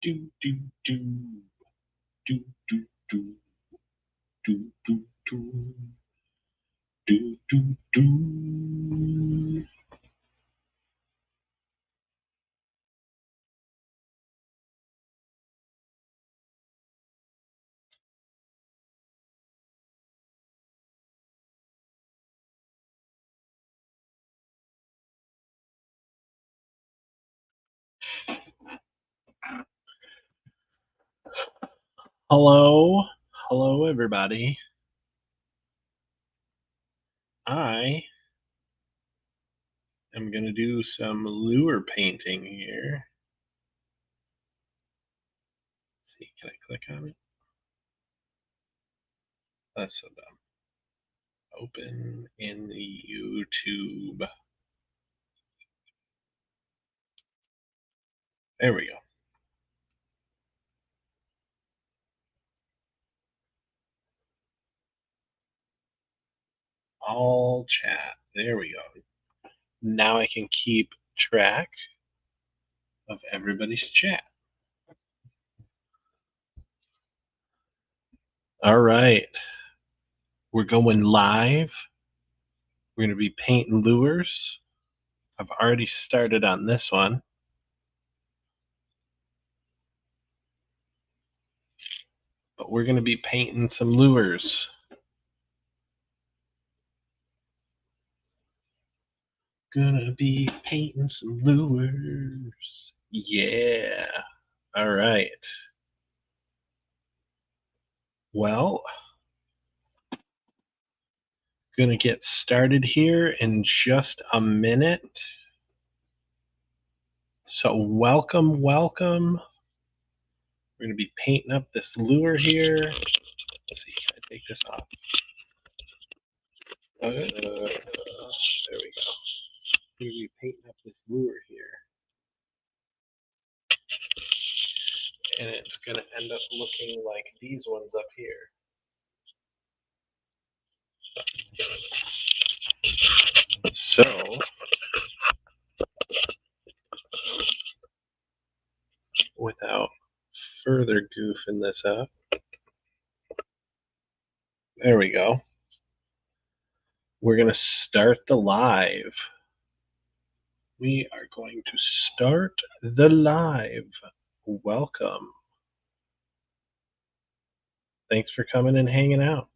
Do do do do do do do do do do do. Hello, everybody. I am going to do some lure painting here. Let's see, can I click on it? That's so dumb. Open in the YouTube. There we go. All chat. There we go. Now I can keep track of everybody's chat. All right. We're going live. We're going to be painting lures. I've already started on this one. But we're going to be painting some lures. Gonna be painting some lures. Yeah. All right. Well, gonna get started here in just a minute. So welcome. We're gonna be painting up this lure here. Let's see, can I take this off? There we go. We're gonna be painting up this lure here. And it's gonna end up looking like these ones up here. So, without further goofing this up, there we go. We're going to start the live. We are going to start the live. Welcome. Thanks for coming and hanging out.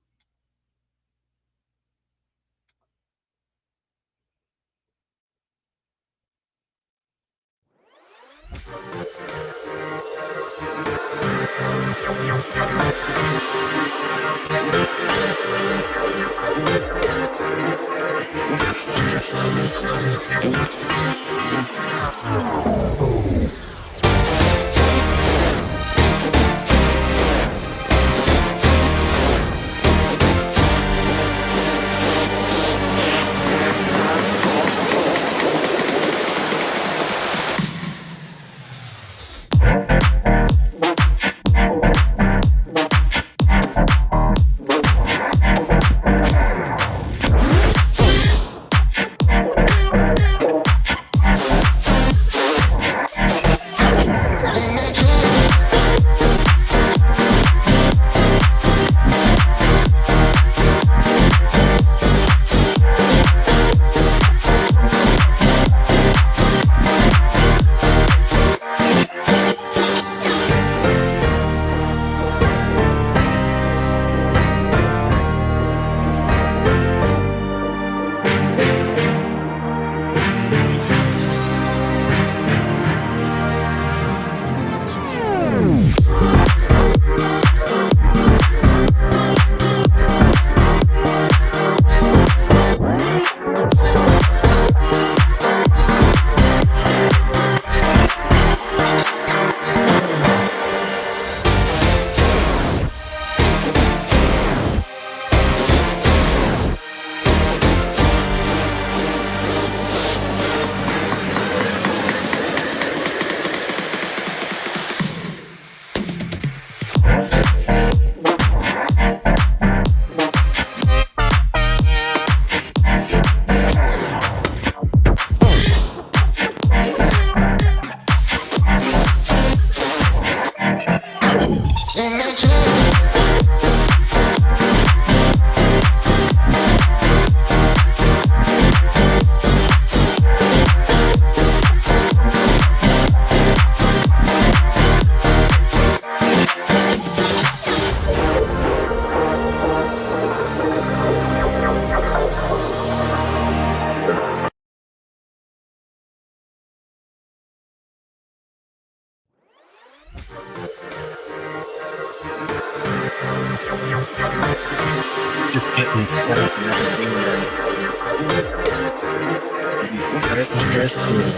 getting set and everything ready to be starting here soon.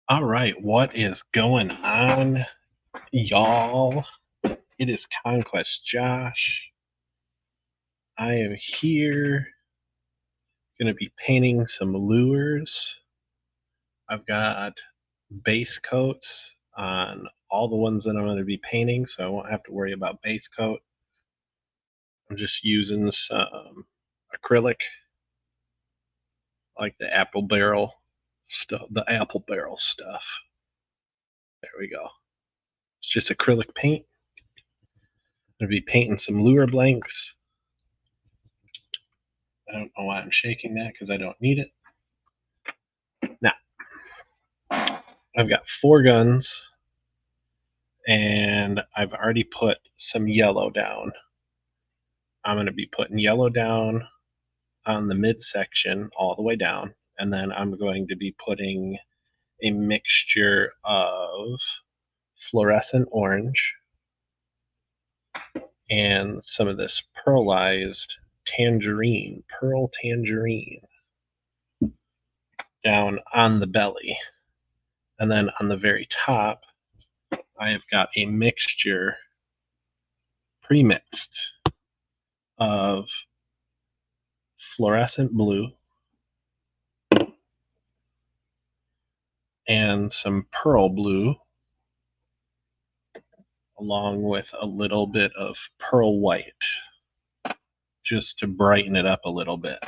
All right, what is going on, y'all? It is ConQuest Josh. I am here, going to be painting some lures. I've got base coats on all the ones that I'm going to be painting, so I won't have to worry about base coat. I'm just using some acrylic, like the apple barrel stuff. There we go. It's just acrylic paint. I'm going to be painting some lure blanks. I don't know why I'm shaking that because I don't need it. Now, I've got 4 guns and I've already put some yellow down. I'm going to be putting yellow down on the midsection all the way down, and then I'm going to be putting a mixture of fluorescent orange and some of this pearlized pearl tangerine down on the belly. And then on the very top, I have got a mixture pre-mixed of fluorescent blue and some pearl blue, along with a little bit of pearl white, just to brighten it up a little bit.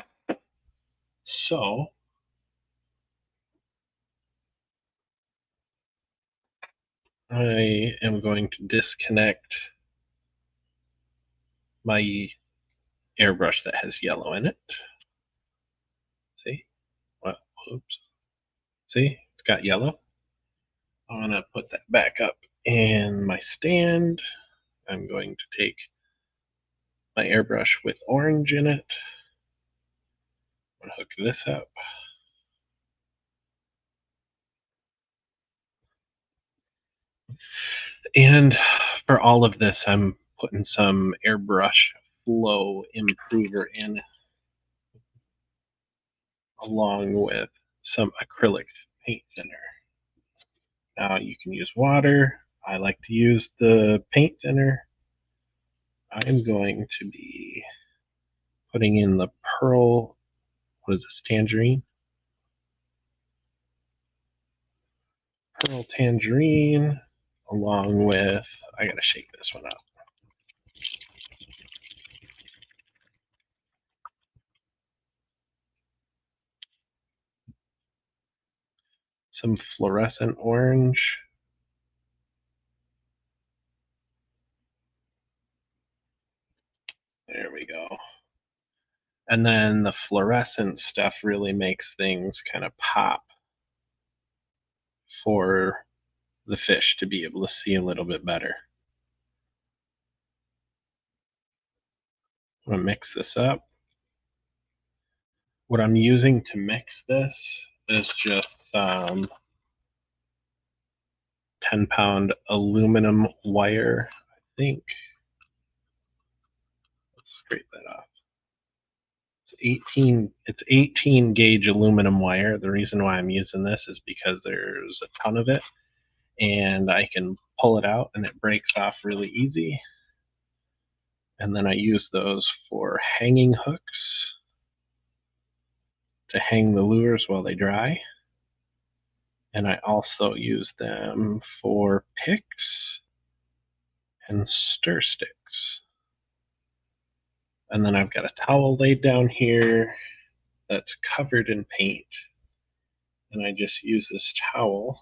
So I am going to disconnect my airbrush that has yellow in it. See? Well, oops. See? It's got yellow. I'm going to put that back up in my stand. I'm going to take my airbrush with orange in it. I'm going to hook this up. And for all of this, I'm putting some airbrush flow improver in along with some acrylic paint thinner. Now you can use water. I like to use the paint thinner. I'm going to be putting in the pearl, what is this, tangerine? Pearl tangerine, along with, I gotta shake this one up. Some fluorescent orange. There we go. And then the fluorescent stuff really makes things kind of pop for the fish to be able to see a little bit better. I'm gonna mix this up. What I'm using to mix this is just 10-pound aluminum wire, I think. Let's scrape that off. It's 18 gauge aluminum wire. The reason why I'm using this is because there's a ton of it and I can pull it out and it breaks off really easy. And then I use those for hanging hooks to hang the lures while they dry. And I also use them for picks and stir sticks. And then I've got a towel laid down here that's covered in paint. And I just use this towel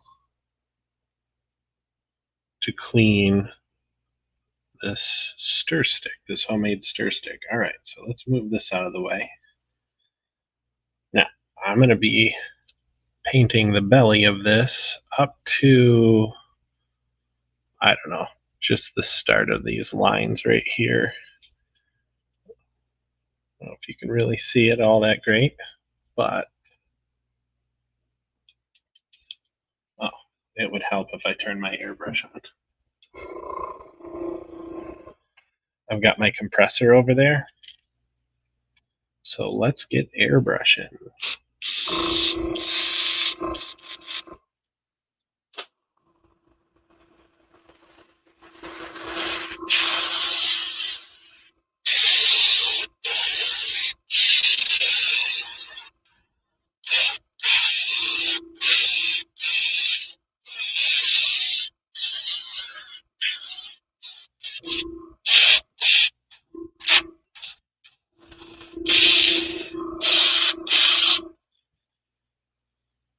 to clean this stir stick, this homemade stir stick. All right, so let's move this out of the way. Now, I'm going to be painting the belly of this up to, I don't know, just the start of these lines right here. I don't know if you can really see it all that great, but oh, it would help if I turn my airbrush on. I've got my compressor over there. So let's get airbrushing.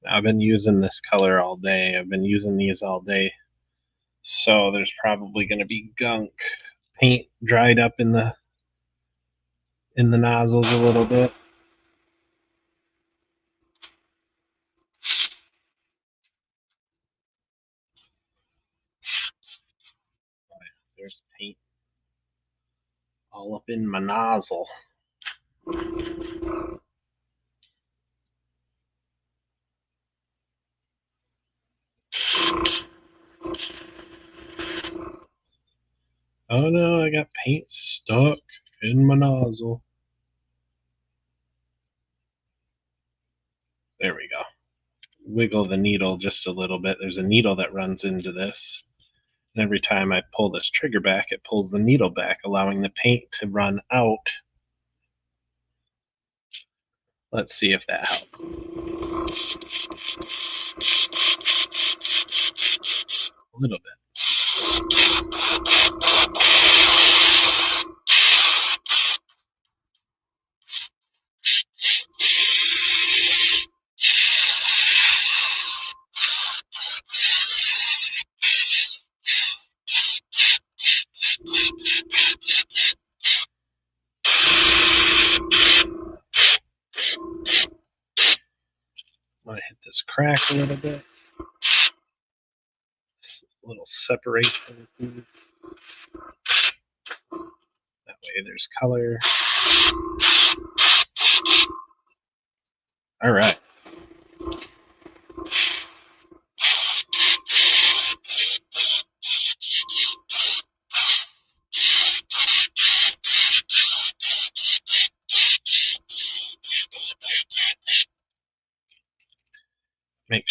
I've been using this color all day. I've been using these all day. So there's probably going to be gunk paint dried up in the nozzles a little bit. There's paint all up in my nozzle. Oh no, I got paint stuck in my nozzle. There we go. Wiggle the needle just a little bit. There's a needle that runs into this. And every time I pull this trigger back, it pulls the needle back, allowing the paint to run out. Let's see if that helps. A little bit. I'm going to hit this crack a little bit. A little separation. That way there's color. All right.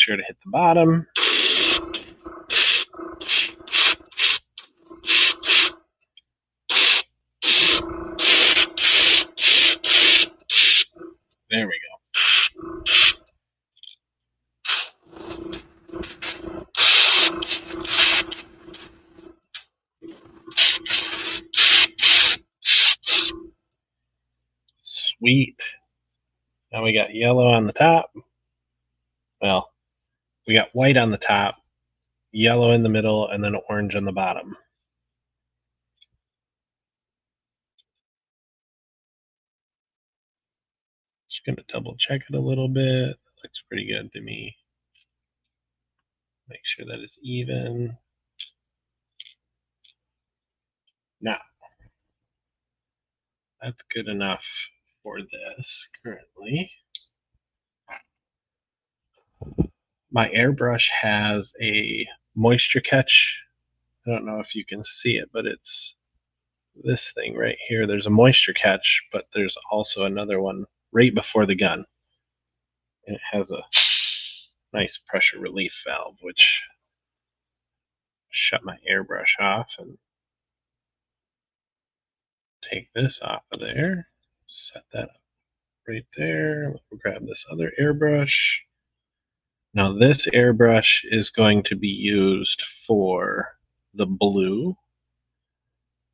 sure to hit the bottom. There we go. Sweet. Now we got yellow on the top. Well, we got white on the top, yellow in the middle, and then orange on the bottom. Just going to double check it a little bit. Looks pretty good to me. Make sure that it's even. Now, that's good enough for this currently. My airbrush has a moisture catch. I don't know if you can see it, but it's this thing right here. There's a moisture catch, but there's also another one right before the gun. And it has a nice pressure relief valve, which shut my airbrush off and take this off of there. Set that up right there. We'll grab this other airbrush. Now this airbrush is going to be used for the blue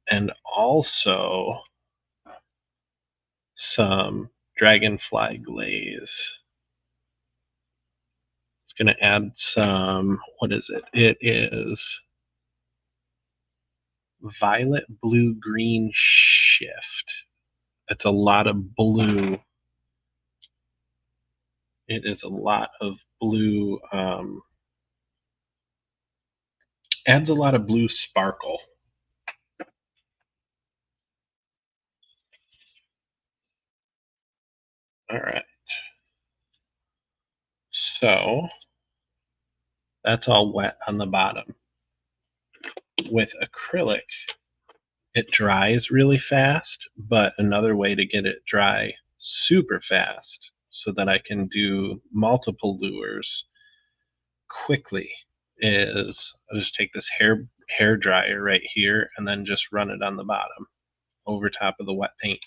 and also some dragonfly glaze. It's going to add some, what is it? It is violet, blue, green shift. It's a lot of blue. It is a lot of blue. Adds a lot of blue sparkle. All right. So that's all wet on the bottom. With acrylic, it dries really fast, but another way to get it dry super fast so that I can do multiple lures quickly is I'll just take this hair dryer right here and then just run it on the bottom over top of the wet paint.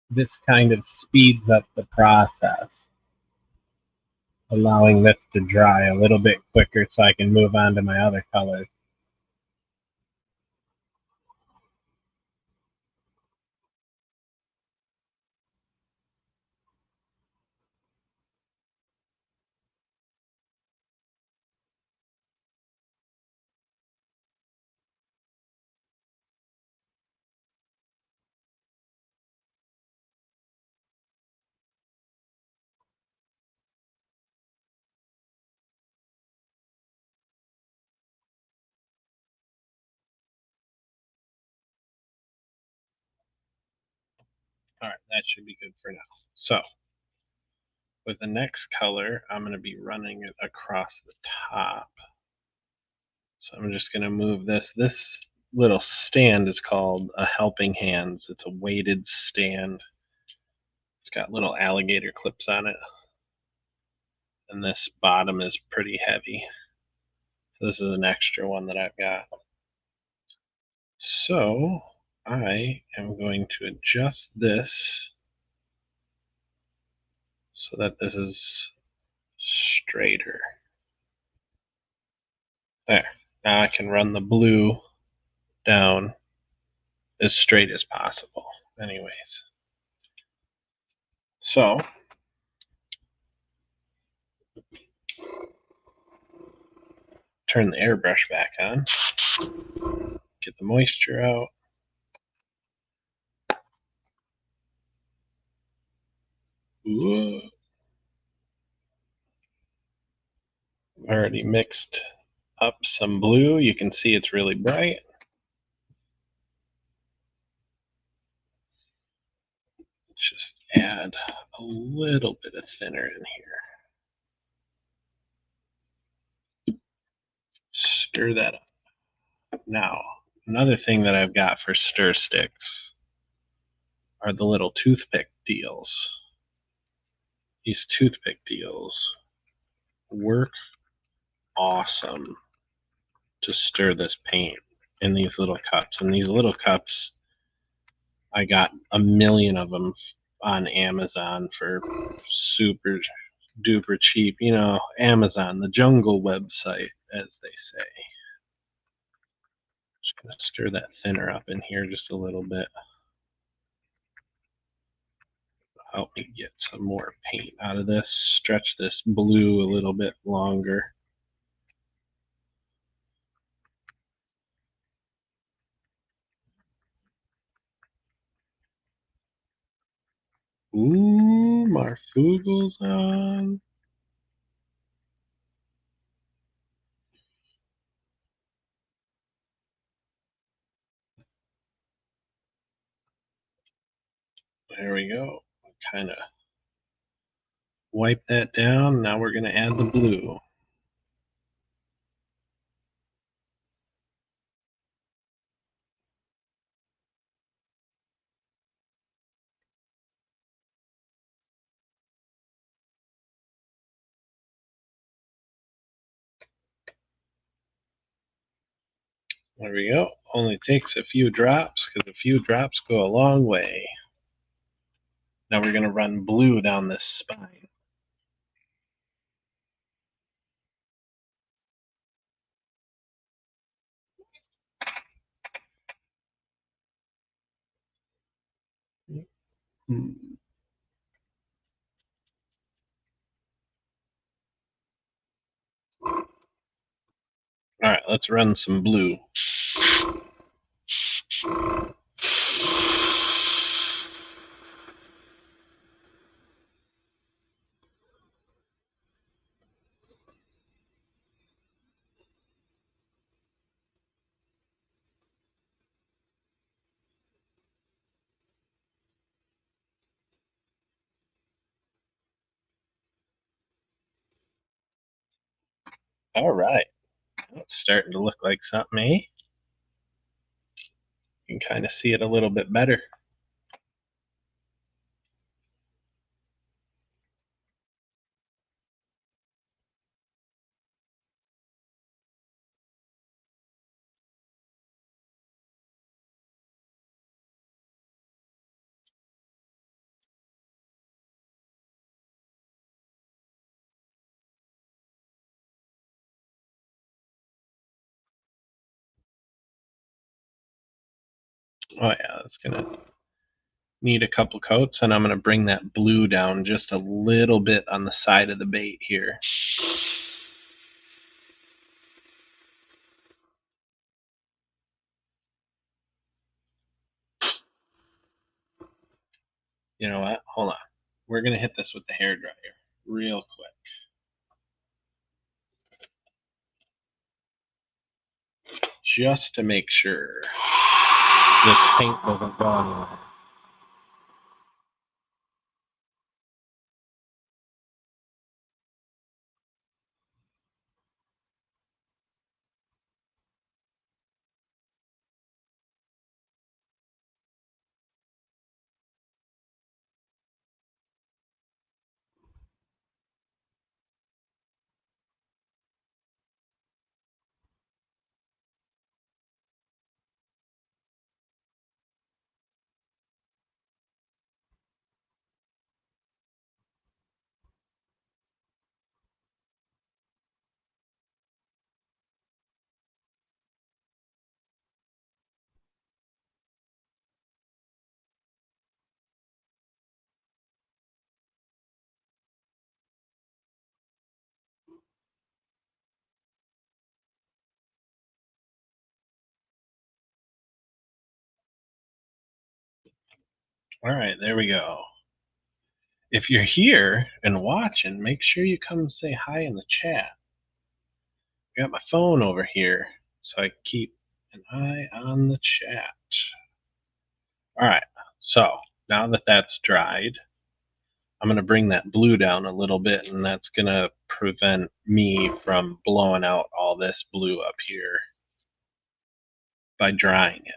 This kind of speeds up the process, allowing this to dry a little bit quicker so I can move on to my other colors. All right, that should be good for now. So with the next color, I'm going to be running it across the top. So I'm just going to move this. This little stand is called a helping hands. It's a weighted stand. It's got little alligator clips on it. And this bottom is pretty heavy. So this is an extra one that I've got. So I am going to adjust this so that this is straighter. There. Now I can run the blue down as straight as possible. Anyways. So turn the airbrush back on. Get the moisture out. Ooh. Already mixed up some blue. You can see it's really bright. Just add a little bit of thinner in here. Stir that up. Now, another thing that I've got for stir sticks are the little toothpick deals. These toothpick deals work awesome to stir this paint in these little cups. And these little cups, I got a million of them on Amazon for super duper cheap. You know, Amazon, the jungle website, as they say. Just gonna stir that thinner up in here just a little bit. Help me get some more paint out of this. Stretch this blue a little bit longer. Ooh, Marfugel's on. There we go. Kind of wipe that down. Now we're going to add the blue. There we go. Only takes a few drops because a few drops go a long way. Now we're going to run blue down this spine. All right, let's run some blue. All right, it's starting to look like something, eh? You can kind of see it a little bit better. Oh yeah, it's gonna need a couple coats, and I'm gonna bring that blue down just a little bit on the side of the bait here. You know what? Hold on. We're gonna hit this with the hair dryer real quick. Just to make sure this paint doesn't go anywhere. All right, there we go. If you're here and watching, make sure you come say hi in the chat. I got my phone over here, so I keep an eye on the chat. All right, so now that that's dried, I'm going to bring that blue down a little bit, and that's going to prevent me from blowing out all this blue up here by drying it.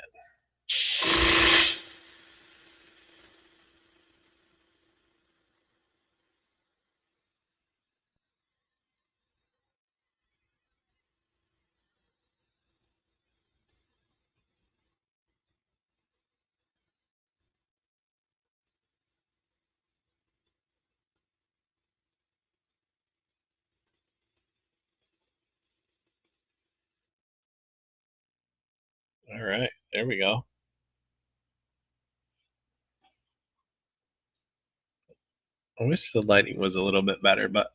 All right, there we go. I wish the lighting was a little bit better, but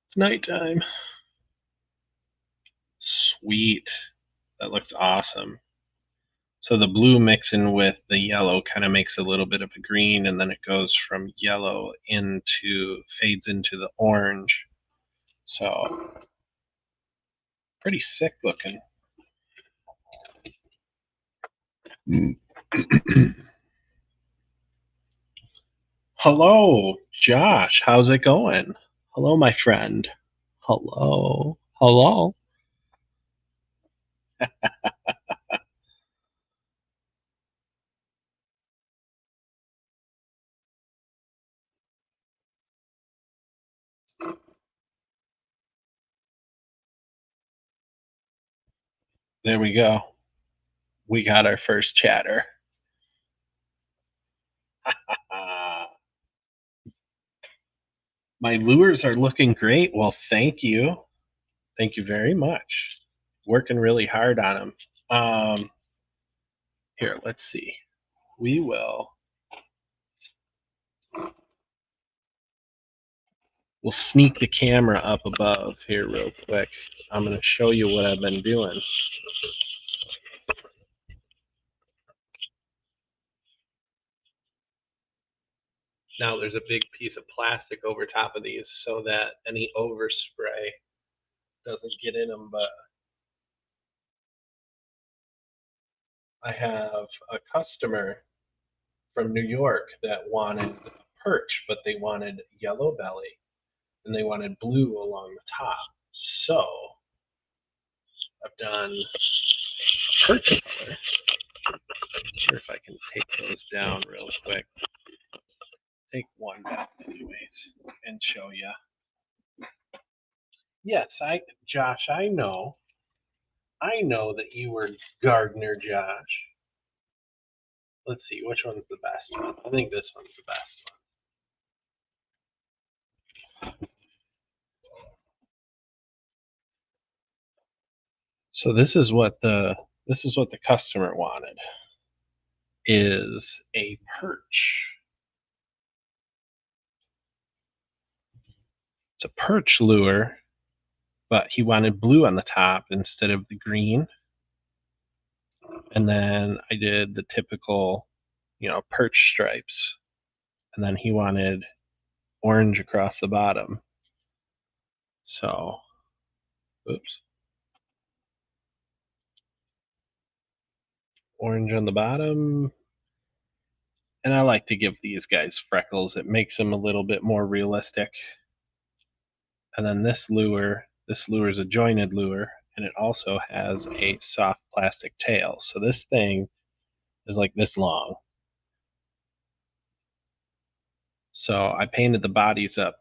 it's nighttime. Sweet. That looks awesome. So the blue mixing with the yellow kind of makes a little bit of a green, and then it goes from yellow fades into the orange. So pretty sick looking. Hello, Josh. How's it going? Hello, my friend. Hello. Hello. There we go. We got our first chatter. My lures are looking great. Well, thank you. Thank you very much. Working really hard on them. Here, let's see. We will. We'll sneak the camera up above here real quick. I'm going to show you what I've been doing. Now there's a big piece of plastic over top of these so that any overspray doesn't get in them, but I have a customer from New York that wanted a perch, but they wanted yellow belly and they wanted blue along the top. So I've done perch color. I'm not sure if I can take those down real quick. Take one down anyways and show you. Yes, Josh, I know. I know that you were Gardener Josh. Let's see, which one's the best one? I think this one's the best one. So this is what the customer wanted is a perch. It's a perch lure, but he wanted blue on the top instead of the green. And then I did the typical, perch stripes. And then he wanted orange across the bottom. So, oops. Orange on the bottom. And I like to give these guys freckles. It makes them a little bit more realistic. And then this lure is a jointed lure, and it also has a soft plastic tail. So this thing is like this long. So I painted the bodies up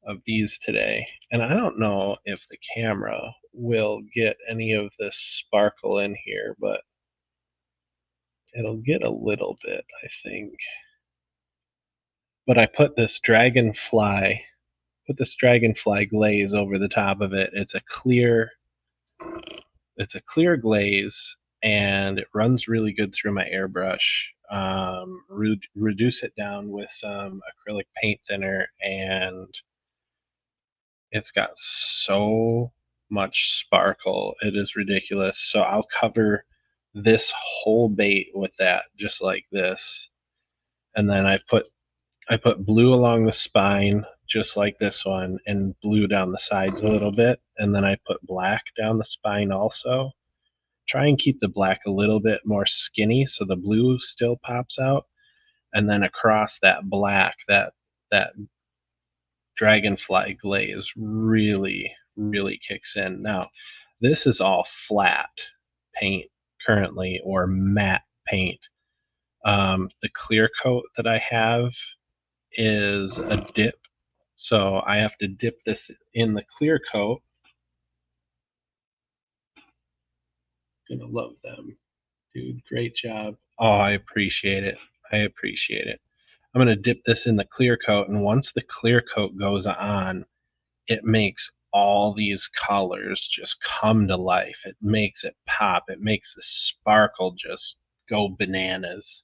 of these today, and I don't know if the camera will get any of this sparkle in here, but it'll get a little bit, I think. But I put this dragonfly glaze over the top of it. It's a clear glaze, and it runs really good through my airbrush. Reduce it down with some acrylic paint thinner, and it's got so much sparkle. It is ridiculous. So I'll cover this whole bait with that, just like this. and then I put blue along the spine, just like this one, and blue down the sides a little bit, and then I put black down the spine also. Try and keep the black a little bit more skinny so the blue still pops out, and then across that black, that dragonfly glaze really, really kicks in. Now, this is all flat paint currently, or matte paint. The clear coat that I have is a dip, so I have to dip this in the clear coat. Gonna love them, dude. Great job. Oh, I appreciate it. I appreciate it. I'm gonna dip this in the clear coat, and once the clear coat goes on, it makes all these colors just come to life. It makes it pop. It makes the sparkle just go bananas.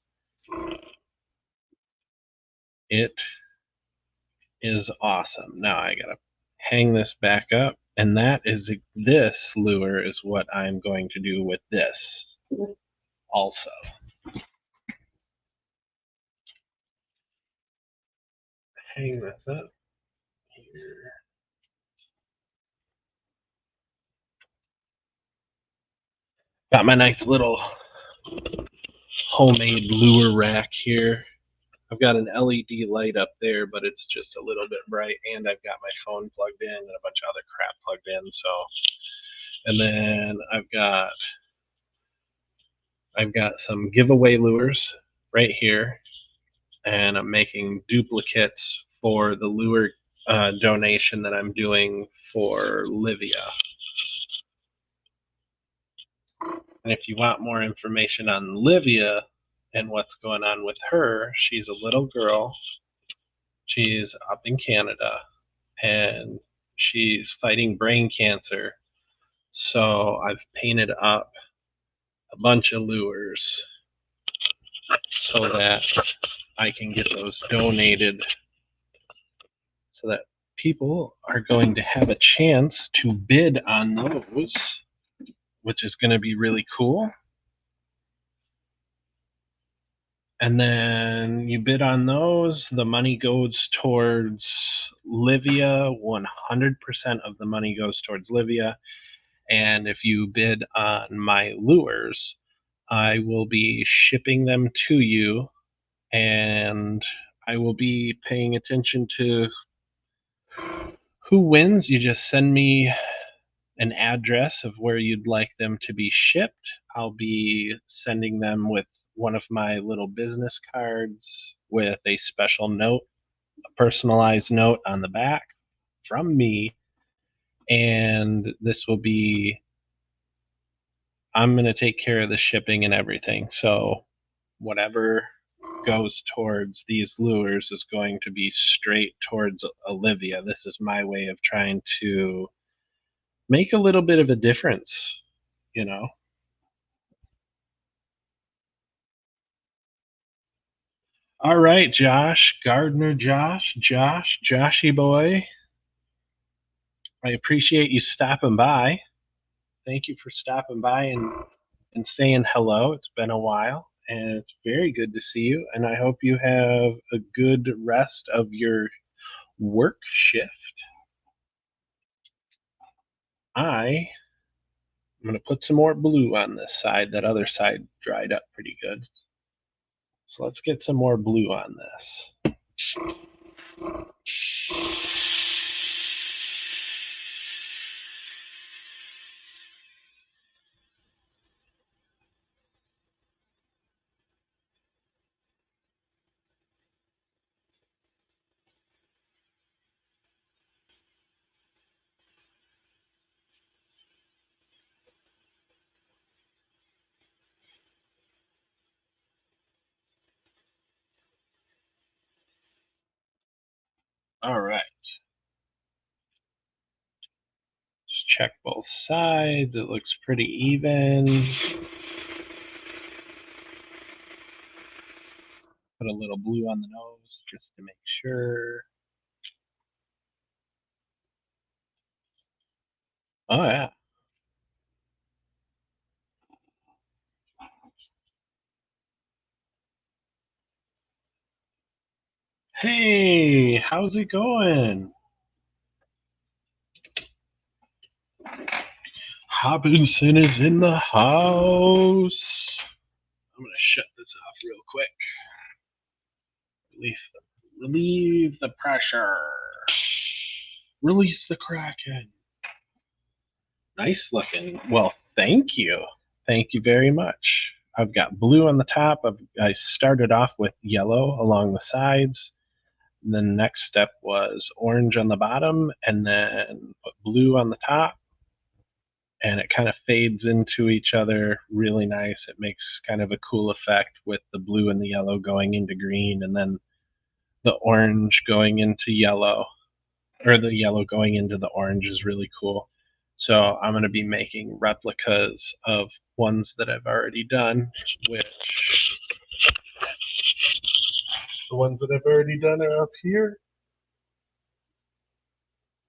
It is awesome. Now I gotta hang this back up, and this lure is what I'm going to do with this also. Hang this up here. Got my nice little homemade lure rack here. I've got an LED light up there, but it's just a little bit bright, and I've got my phone plugged in and a bunch of other crap plugged in. So, and then I've got some giveaway lures right here, and I'm making duplicates for the lure donation that I'm doing for Livia. And if you want more information on Livia and what's going on with her, she's a little girl. She's up in Canada, and she's fighting brain cancer. So I've painted up a bunch of lures so that I can get those donated, so that people are going to have a chance to bid on those, which is going to be really cool. And then you bid on those, the money goes towards Livia. 100% of the money goes towards Livia. And if you bid on my lures, I will be shipping them to you, and I will be paying attention to who wins. You just send me an address of where you'd like them to be shipped. I'll be sending them with one of my little business cards with a special note, a personalized note on the back from me. And this will be, I'm going to take care of the shipping and everything. So whatever goes towards these lures is going to be straight towards Olivia. This is my way of trying to make a little bit of a difference, you know. All right, Josh, Gardner Joshy boy. I appreciate you stopping by. Thank you for stopping by and saying hello. It's been a while, and it's very good to see you. And I hope you have a good rest of your work shift. I'm going to put some more blue on this side. That other side dried up pretty good. So let's get some more blue on this. All right. Just check both sides. It looks pretty even. Put a little blue on the nose just to make sure. Oh, yeah. Hey, how's it going? Hobinson is in the house. I'm gonna shut this off real quick. Relieve the pressure. Release the Kraken. Nice looking. Well, thank you. Thank you very much. I've got blue on the top. I started off with yellow along the sides. The next step was orange on the bottom, and then put blue on the top. And it kind of fades into each other really nice. It makes kind of a cool effect with the blue and the yellow going into green, and then the orange going into yellow, or the yellow going into the orange is really cool. So I'm going to be making replicas of ones that I've already done, which the ones that I've already done are up here.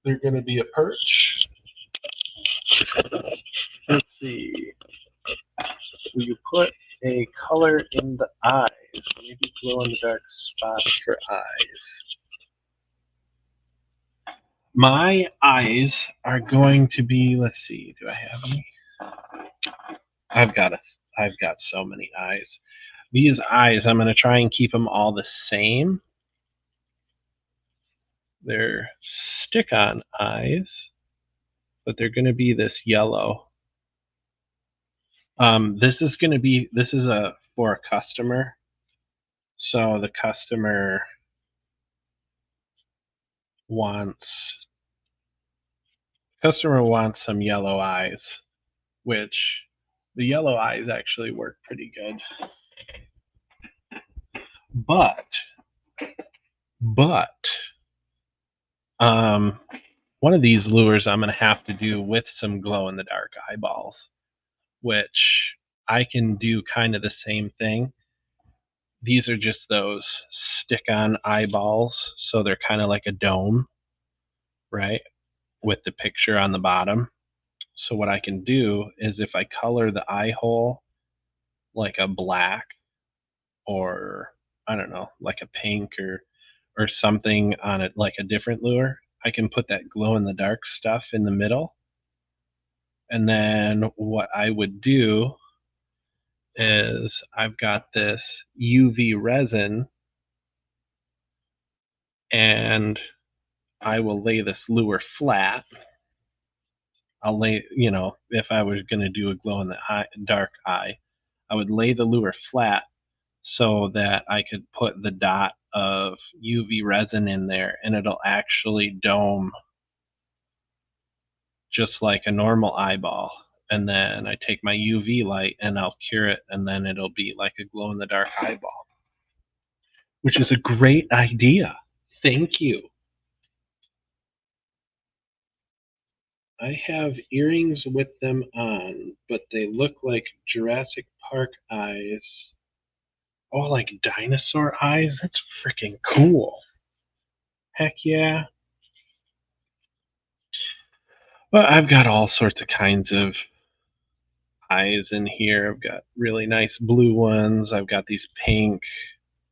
They're going to be a perch. Let's see. You put a color in the eyes. Maybe glow in the dark spots for eyes. My eyes are going to be, let's see, do I have any? I've got a I've got so many eyes. These eyes, I'm going to try and keep them all the same. They're stick-on eyes, but they're going to be this yellow. This is a for a customer. So the wants customer wants some yellow eyes, which the yellow eyes actually work pretty good. But but um one of these lures I'm going to have to do with some glow in the dark eyeballs, which I can do kind of the same thing. These are just those stick on eyeballs, so they're kind of like a dome, right? With the picture on the bottom. So what I can do is if I color the eye hole like a black, or I don't know, like a pink, or something on it like a different lure, I can put that glow in the dark stuff in the middle. And then what I would do is I've got this UV resin, and I will lay this lure flat. I'll lay, if I was going to do a glow in the dark eye, I would lay the lure flat so that I could put the dot of UV resin in there, and it'll actually dome just like a normal eyeball. And then I take my UV light and I'll cure it, and then it'll be like a glow in the dark eyeball, which is a great idea. Thank you. I have earrings with them on, but they look like Jurassic Park eyes. Oh, like dinosaur eyes? That's freaking cool. Heck yeah. But I've got all sorts of kinds of eyes in here. I've got really nice blue ones. I've got these pink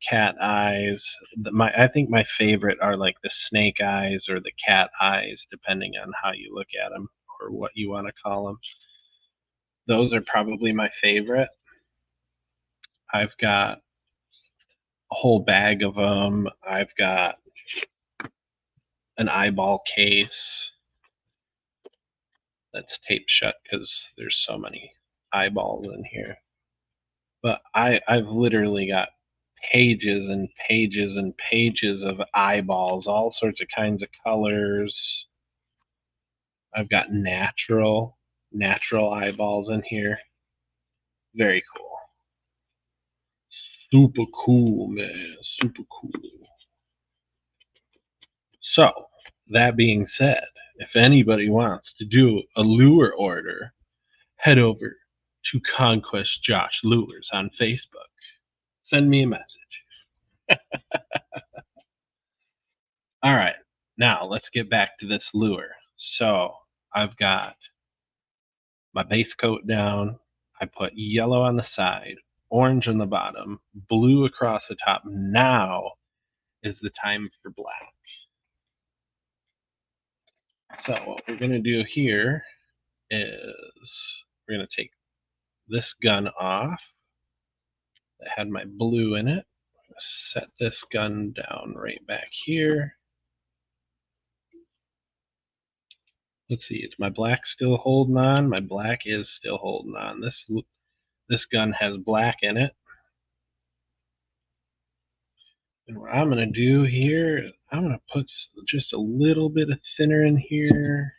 cat eyes. I think my favorite are like the snake eyes or the cat eyes, depending on how you look at them or what you want to call them. Those are probably my favorite. I've got a whole bag of them. I've got an eyeball case that's taped shut because there's so many eyeballs in here. But I've literally got pages and pages and pages of eyeballs, all sorts of kinds of colors. I've got natural eyeballs in here. Very cool. Super cool, man. Super cool. So, that being said, if anybody wants to do a lure order, head over to ConQuest Josh Lures on Facebook. Send me a message. All right, now let's get back to this lure. So I've got my base coat down. I put yellow on the side, orange on the bottom, blue across the top. Now is the time for black. So what we're going to do here is we're going to take this gun off that had my blue in it. I'm going to set this gun down right back here. Let's see, is my black still holding on? My black is still holding on. This gun has black in it. And what I'm going to do here is I'm going to put just a little bit of thinner in here.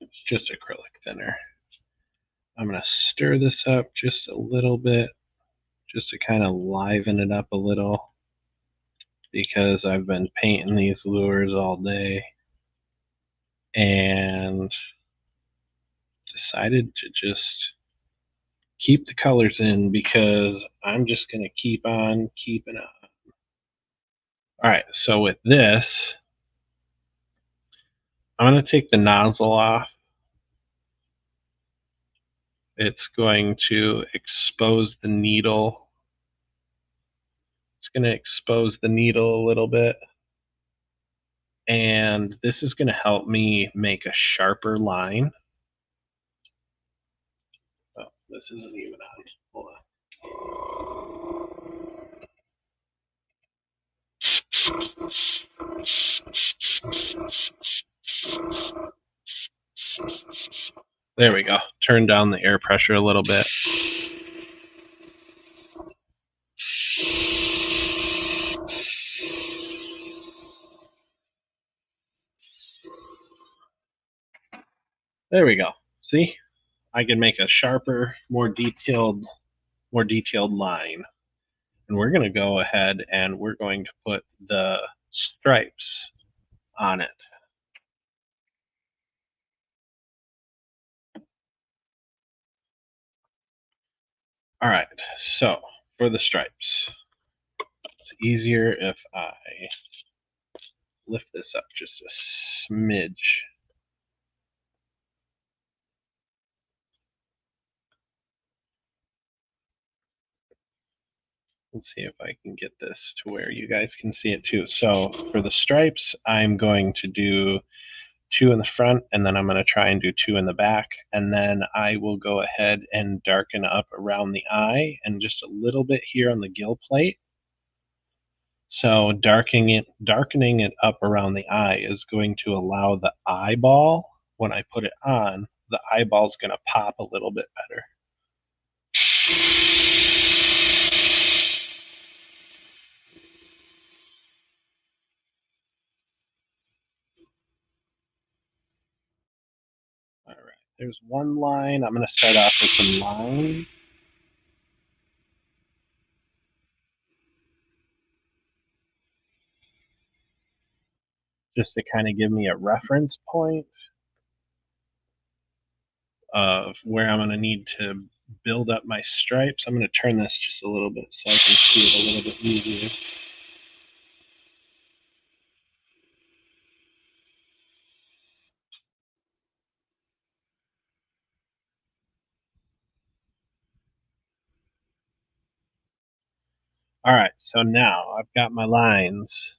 It's just acrylic thinner. I'm going to stir this up just a little bit, just to kind of liven it up a little, because I've been painting these lures all day and decided to just keep the colors in because I'm just going to keep on keeping on. All right, so with this, I'm going to take the nozzle off. It's going to expose the needle. It's going to expose the needle a little bit. And this is going to help me make a sharper line. Oh, this isn't even on. Hold on. There we go. Turn down the air pressure a little bit. There we go. See? I can make a sharper, more detailed line. And we're going to go ahead and we're going to put the stripes on it. All right, so for the stripes, it's easier if I lift this up just a smidge. Let's see if I can get this to where you guys can see it too. So for the stripes, I'm going to do 2 in the front, and then I'm going to try and do 2 in the back, and then I will go ahead and darken up around the eye and just a little bit here on the gill plate. So darkening it up around the eye is going to allow the eyeball, when I put it on, the eyeball's going to pop a little bit better. All right, there's one line. I'm going to start off with some line. Just to kind of give me a reference point of where I'm going to need to build up my stripes. I'm going to turn this just a little bit so I can see it a little bit easier. All right, so now I've got my lines.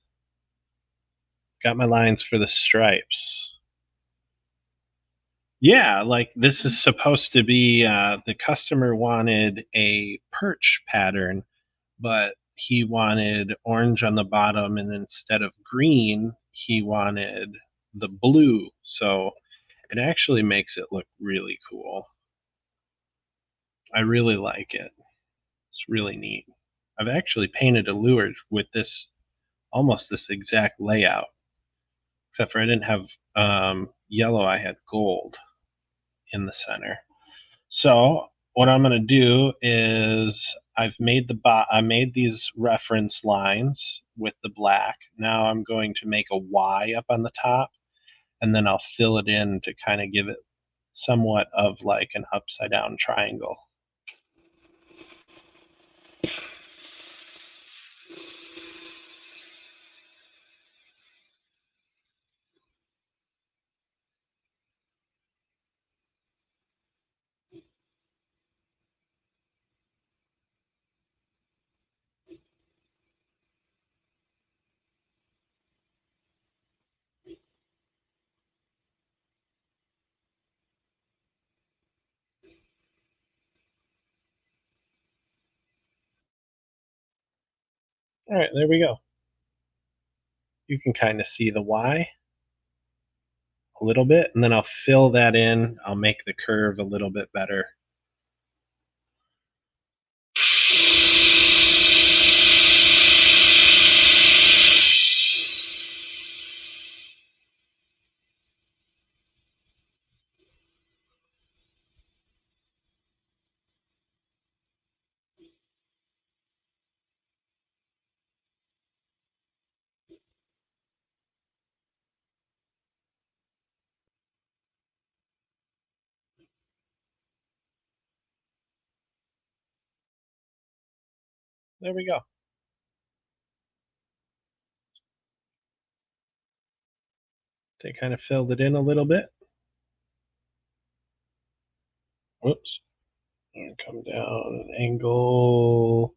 Got my lines for the stripes. Yeah, like this is supposed to be, the customer wanted a perch pattern, but he wanted orange on the bottom, and instead of green, he wanted the blue. So it actually makes it look really cool. I really like it. It's really neat. I've actually painted a lure with this, almost this exact layout, except for I didn't have yellow, I had gold in the center. So what I'm going to do is I made these reference lines with the black. Now I'm going to make a Y up on the top, and then I'll fill it in to kind of give it somewhat of like an upside down triangle. All right, there we go. You can kind of see the Y a little bit, and then I'll fill that in. I'll make the curve a little bit better. There we go. They kind of filled it in a little bit. Whoops. And come down an angle.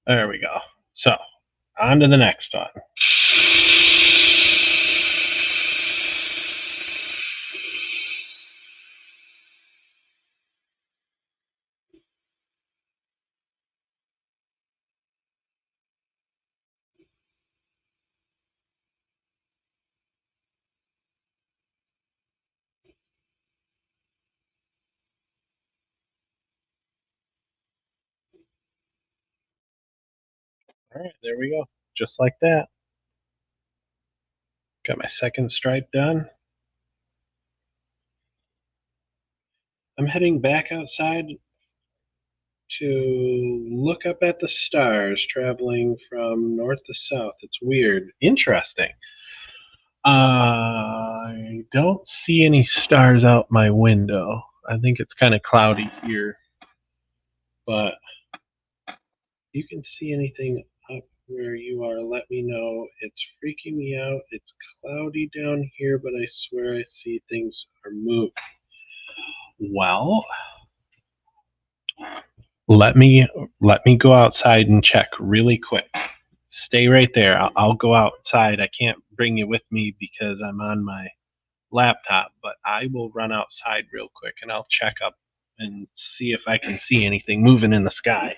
There we go. So, on to the next one. All right, there we go. Just like that. Got my second stripe done. I'm heading back outside to look up at the stars, traveling from north to south. It's weird. Interesting. I don't see any stars out my window. I think it's kind of cloudy here, but you can see anything up where you are, let me know. It's freaking me out. It's cloudy down here, but I swear I see things are moving. Well, let me go outside and check really quick. Stay right there. I'll go outside. I can't bring you with me because I'm on my laptop, but I will run outside real quick and I'll check up and see if I can see anything moving in the sky.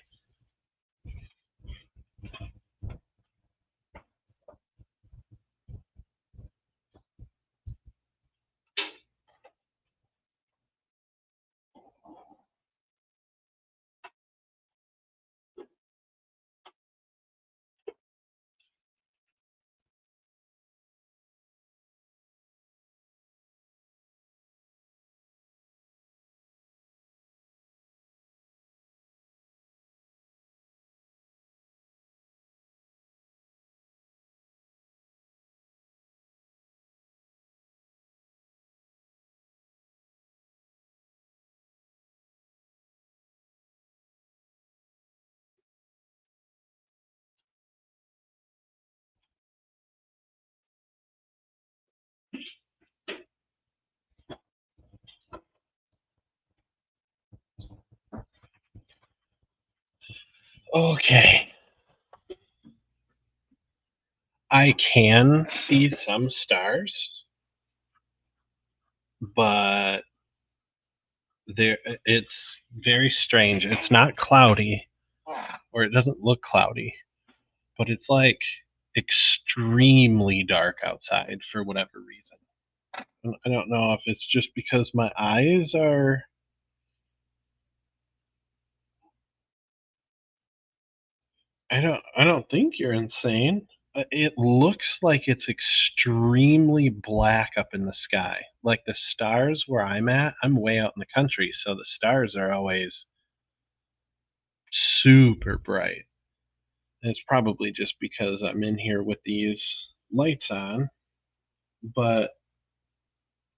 Okay. I can see some stars, but there it's very strange. It's not cloudy or it doesn't look cloudy, but it's like extremely dark outside for whatever reason. And I don't know if it's just because my eyes are. I don't think you're insane. It looks like it's extremely black up in the sky. Like the stars where I'm at, I'm way out in the country, so the stars are always super bright. And it's probably just because I'm in here with these lights on, but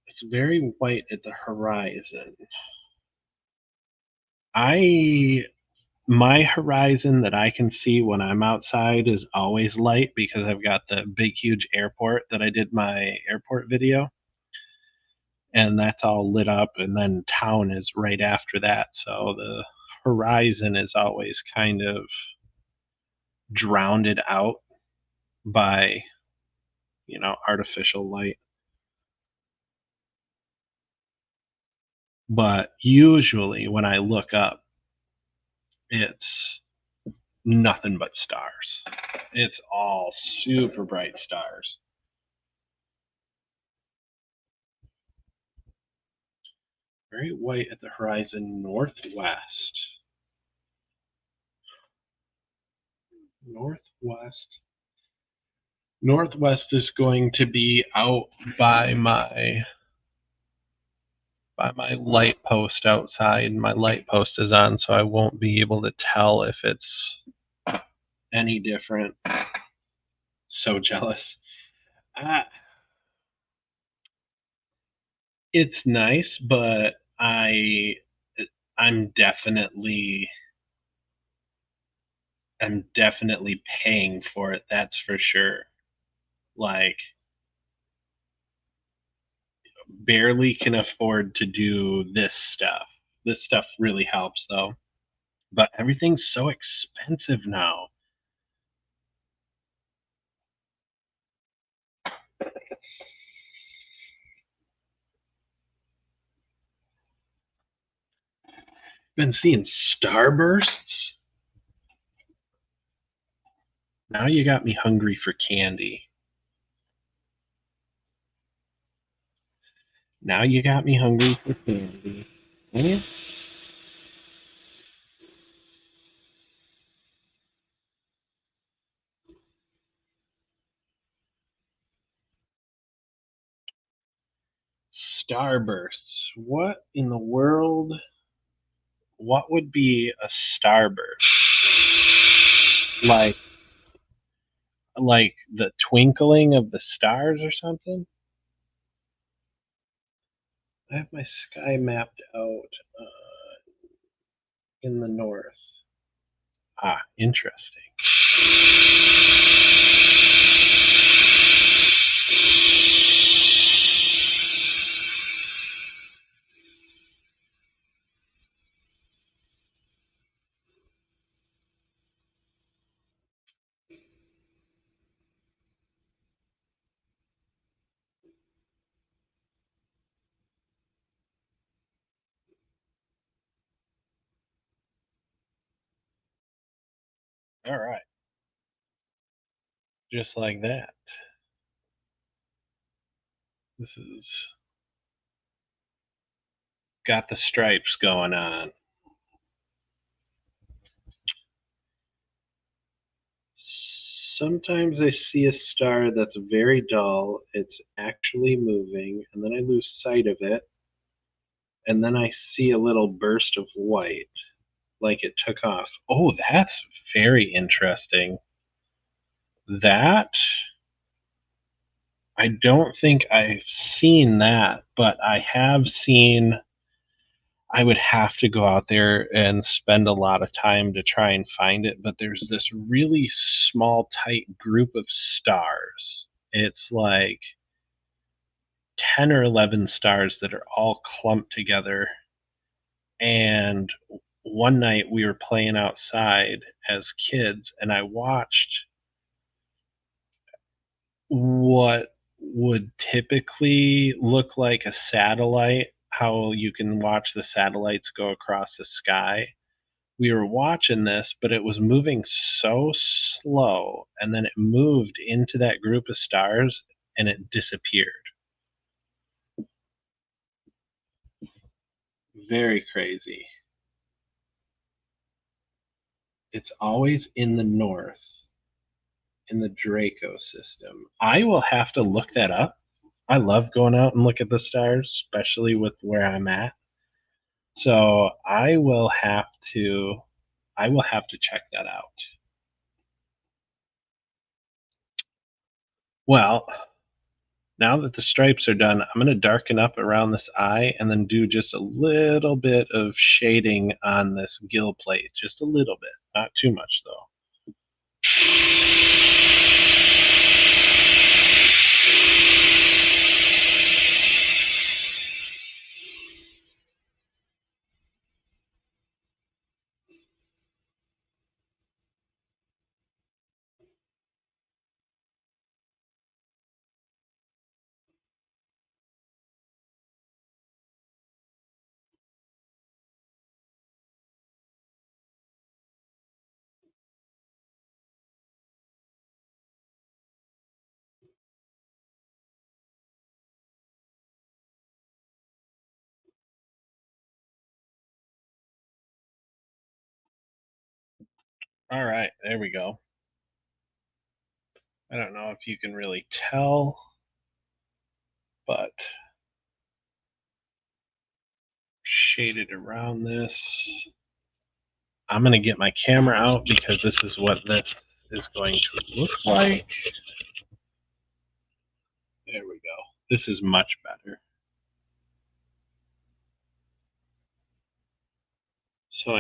it's very white at the horizon. I My horizon that I can see when I'm outside is always light because I've got the big, huge airport that I did my airport video, and that's all lit up. And then town is right after that. So the horizon is always kind of drowned out by, artificial light. But usually when I look up, It's nothing but stars. It's all super bright stars. Very white at the horizon northwest. Northwest. Northwest is going to be out by my light post outside. My light post is on, so I won't be able to tell if it's any different. So jealous. Uh, it's nice, but I'm definitely I'm definitely paying for it, that's for sure. Like barely can afford to do this stuff. This stuff really helps though. But everything's so expensive now. Been seeing starbursts. Now you got me hungry for candy. Now you got me hungry for candy. Eh? Starbursts. What in the world? What would be a starburst? Like the twinkling of the stars or something? I have my sky mapped out in the north. Ah, interesting. All right, just like that. This is got the stripes going on. Sometimes I see a star that's very dull, it's actually moving, and then I lose sight of it, and then I see a little burst of white, like it took off. Oh, that's very interesting. That I don't think I've seen that, but I have seen. I would have to go out there and spend a lot of time to try and find it, but there's this really small, tight group of stars. It's like 10 or 11 stars that are all clumped together. And one night we were playing outside as kids, and I watched what would typically look like a satellite, how you can watch the satellites go across the sky. We were watching this, but it was moving so slow, and then it moved into that group of stars and it disappeared. Very crazy. It's always in the north, in the Draco system. I will have to look that up. I love going out and look at the stars, especially with where I'm at. So I will have to check that out. Well, now that the stripes are done, I'm going to darken up around this eye and then do just a little bit of shading on this gill plate. Just a little bit, not too much though. All right, there we go. I don't know if you can really tell, but shaded around this. I'm going to get my camera out because this is what this is going to look like. There we go. This is much better. So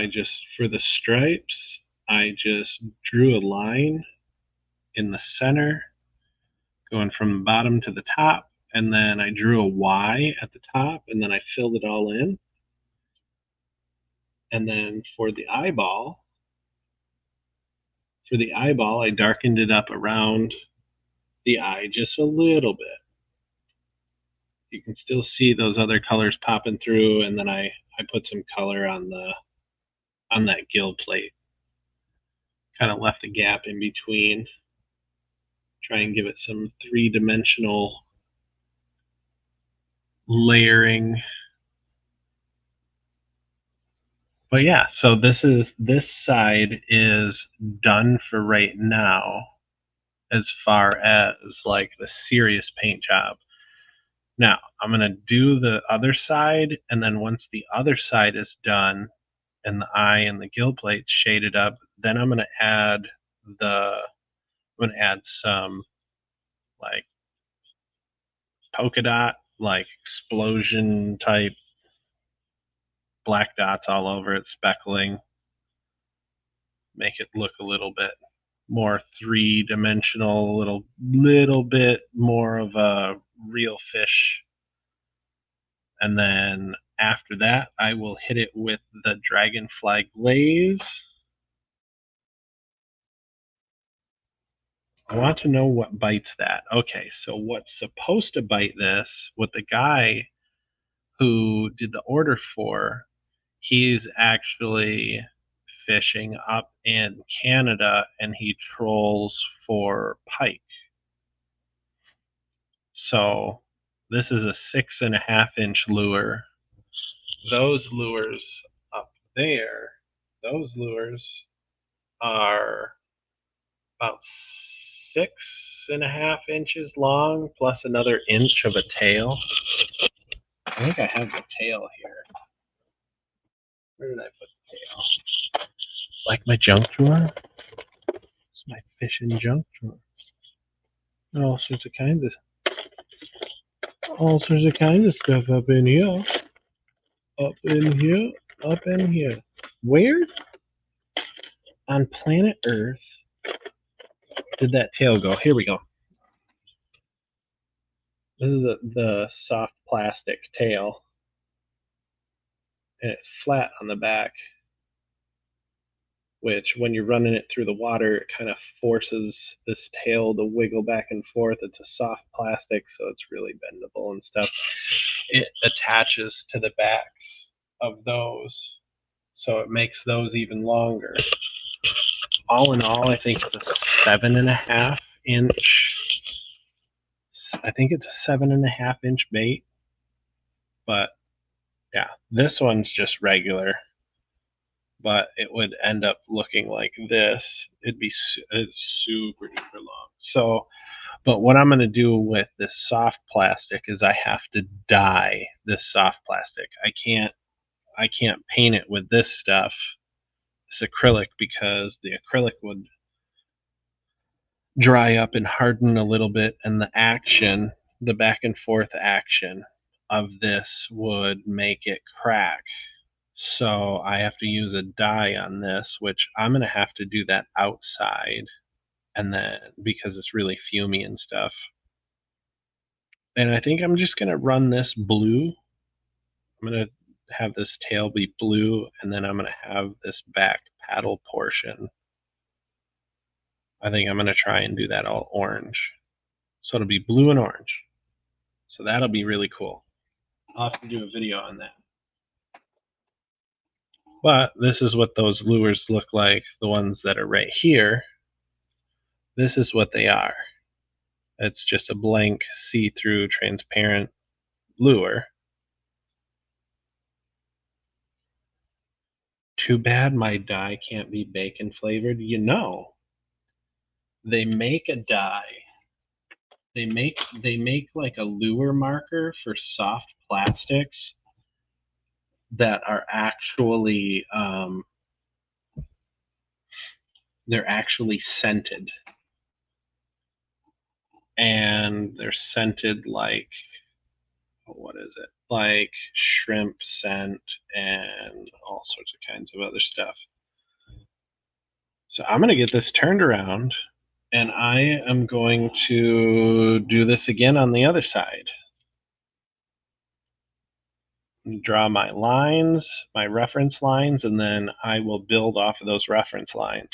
for the stripes, I just drew a line in the center going from the bottom to the top, and then I drew a Y at the top, and then I filled it all in. And then for the eyeball, I darkened it up around the eye just a little bit. You can still see those other colors popping through, and then I put some color on that gill plate. Kind of left a gap in between. Try and give it some three-dimensional layering. But yeah, so this side is done for right now as far as like the serious paint job. Now, I'm going to do the other side, and then once the other side is done and the eye and the gill plates shaded up, then I'm going to add some like polka dot, like explosion type black dots all over it, speckling, make it look a little bit more three-dimensional, a little bit more of a real fish. And then after that, I will hit it with the dragonfly glaze. I want to know what bites that. Okay, so what's supposed to bite this, what the guy who did the order for, he's actually fishing up in Canada and he trolls for pike. So this is a 6.5-inch lure. Those lures up there, those lures are about 6.5 inches long, plus another inch of a tail. I think I have the tail here. Where did I put the tail? Like my junk drawer? It's my fishing junk drawer. All sorts of kinds of stuff up in here. Up in here. Up in here. Where on planet Earth did that tail go? Here we go. This is the soft plastic tail. And it's flat on the back, which when you're running it through the water, it kind of forces this tail to wiggle back and forth. It's a soft plastic, so it's really bendable and stuff. It attaches to the backs of those, so it makes those even longer. All in all, I think it's a 7.5 inch. I think it's a 7.5 inch bait, but yeah, this one's just regular. But it would end up looking like this. It's super duper long. So, but what I'm going to do with this soft plastic is I have to dye this soft plastic. I can't paint it with this stuff, this acrylic, because the acrylic would dry up and harden a little bit, and the back and forth action of this would make it crack. So I have to use a dye on this, which I'm going to have to do that outside, and then because it's really fumy and stuff. And I think I'm just going to run this blue. I'm going to have this tail be blue, and then I'm going to have this back paddle portion. I think I'm going to try and do that all orange. So it'll be blue and orange. So that'll be really cool. I'll have to do a video on that. But this is what those lures look like, the ones that are right here. This is what they are. It's just a blank, see-through, transparent lure. Too bad my dye can't be bacon flavored. They make a dye. They make like a lure marker for soft plastics that are actually they're actually scented, and they're scented like, what is it? Like shrimp scent and all sorts of kinds of other stuff. So I'm going to get this turned around, and I am going to do this again on the other side. Draw my lines, my reference lines, and then I will build off of those reference lines.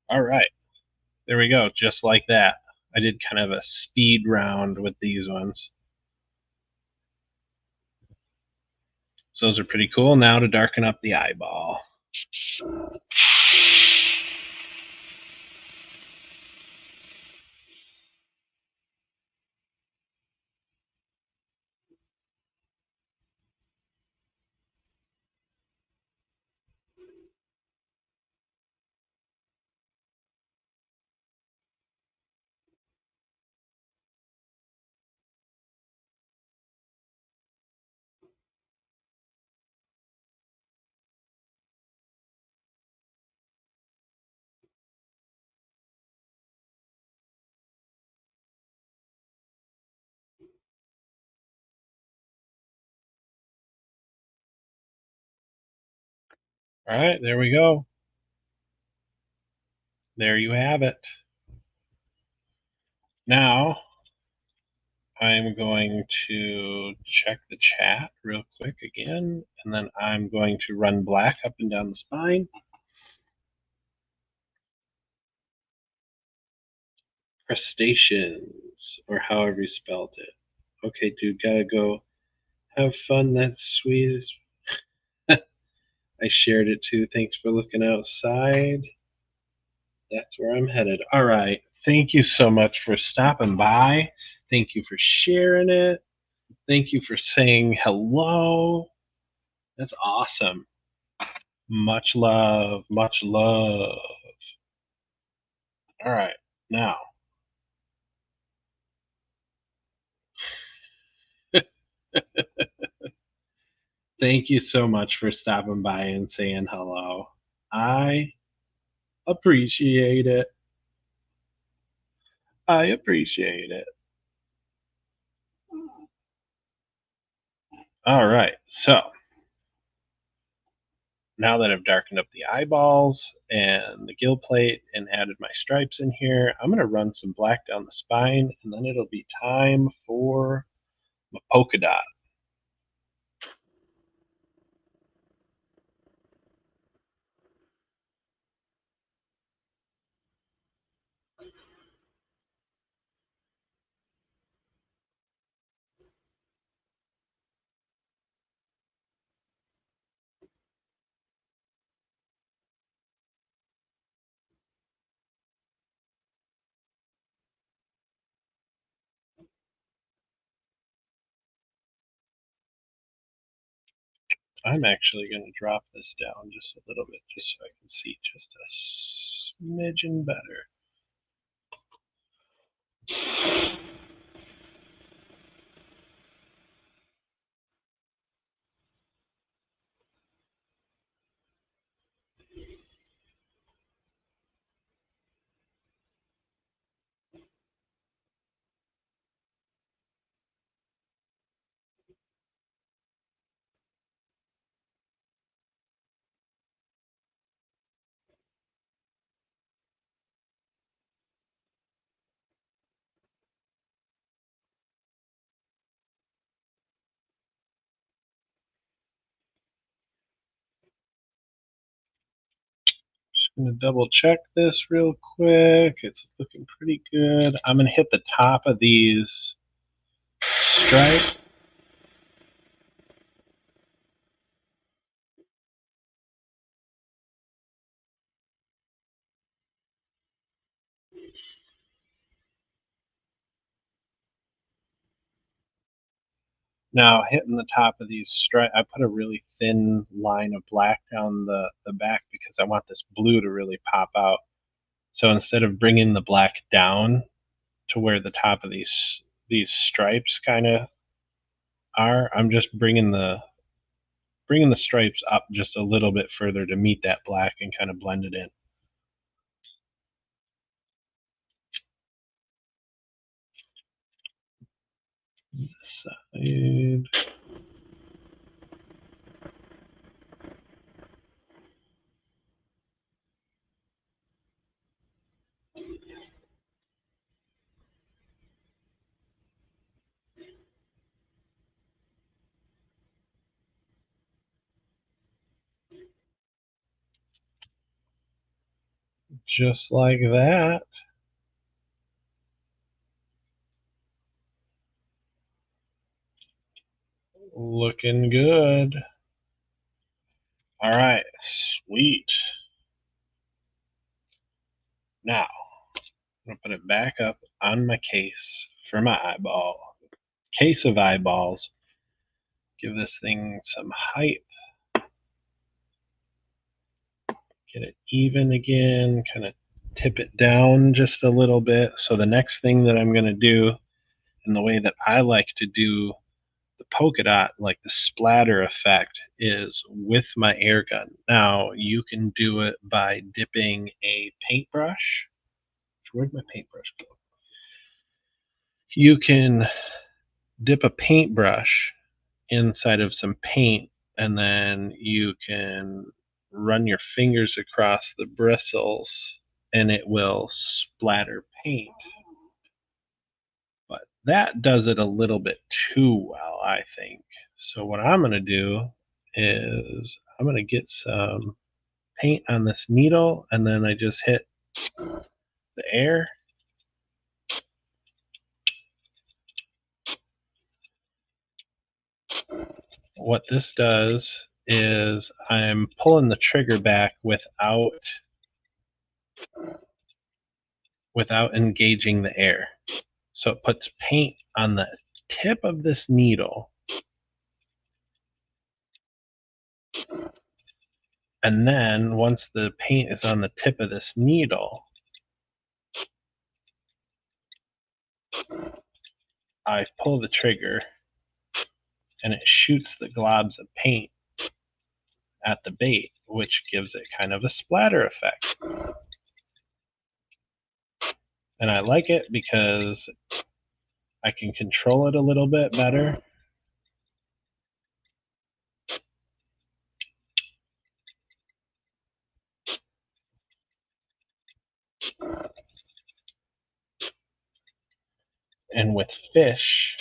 All right, there we go, just like that. I did kind of a speed round with these ones. So those are pretty cool. Now to darken up the eyeball. All right, there we go. There you have it. Now I'm going to check the chat real quick again, and then I'm going to run black up and down the spine. Crustaceans, or however you spelled it. Okay, dude, gotta go have fun. That's sweet. I shared it too. Thanks for looking outside. That's where I'm headed. All right. Thank you so much for stopping by. Thank you for sharing it. Thank you for saying hello. That's awesome. Much love. Much love. All right. Now, thank you so much for stopping by and saying hello. I appreciate it. I appreciate it. All right. So now that I've darkened up the eyeballs and the gill plate and added my stripes in here, I'm going to run some black down the spine, and then it'll be time for my polka dot. I'm actually going to drop this down just a little bit just so I can see just a smidgen better. Just going to double check this real quick. It's looking pretty good. I'm going to hit the top of these stripes. Now, hitting the top of these stripes, I put a really thin line of black down the back because I want this blue to really pop out. So instead of bringing the black down to where the top of these stripes kind of are, I'm just bringing the stripes up just a little bit further to meet that black and kind of blend it in. This side. Just like that. Looking good. All right, sweet. Now, I'm going to put it back up on my case for my eyeball. Case of eyeballs. Give this thing some height. Get it even again. Kind of tip it down just a little bit. So the next thing that I'm going to do, and the way that I like to do the polka dot, like the splatter effect, is with my air gun. Now, you can do it by dipping a paintbrush. Where'd my paintbrush go? You can dip a paintbrush inside of some paint, and then you can run your fingers across the bristles and it will splatter paint. But that does it a little bit too well, I think. So what I'm going to do is I'm going to get some paint on this needle, and then I just hit the air. What this does is I'm pulling the trigger back without engaging the air. So it puts paint on the tip of this needle, and then once the paint is on the tip of this needle, I pull the trigger and it shoots the globs of paint at the bait, which gives it kind of a splatter effect. And I like it because I can control it a little bit better. And with fish,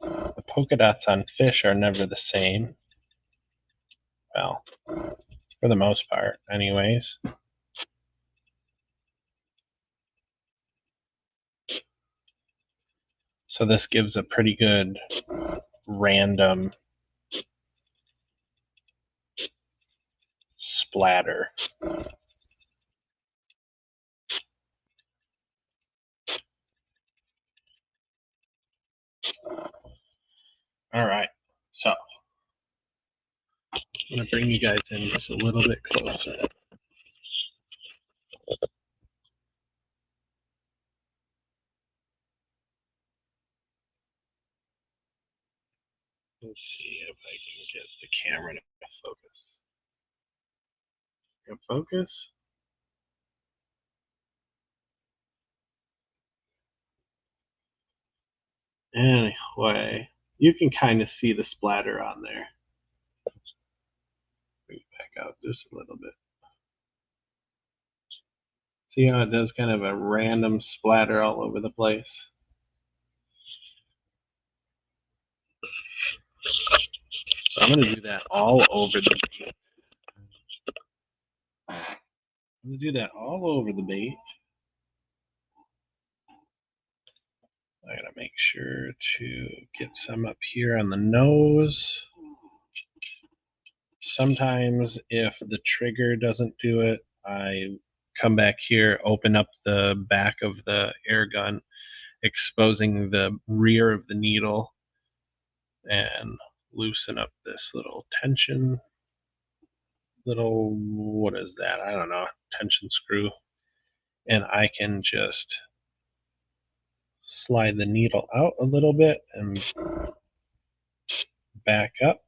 the polka dots on fish are never the same. Well, for the most part, anyways. So this gives a pretty good random splatter. All right. So I'm going to bring you guys in just a little bit closer. Let's see if I can get the camera to focus. Good focus. Anyway, you can kind of see the splatter on there. Bring it back out just a little bit. See how it does kind of a random splatter all over the place? So I'm going to do that all over the bait. I'm going to do that all over the bait. I got to make sure to get some up here on the nose. Sometimes if the trigger doesn't do it, I come back here, open up the back of the air gun, exposing the rear of the needle, and loosen up this little tension, what is that? I don't know, tension screw. And I can just slide the needle out a little bit and back up.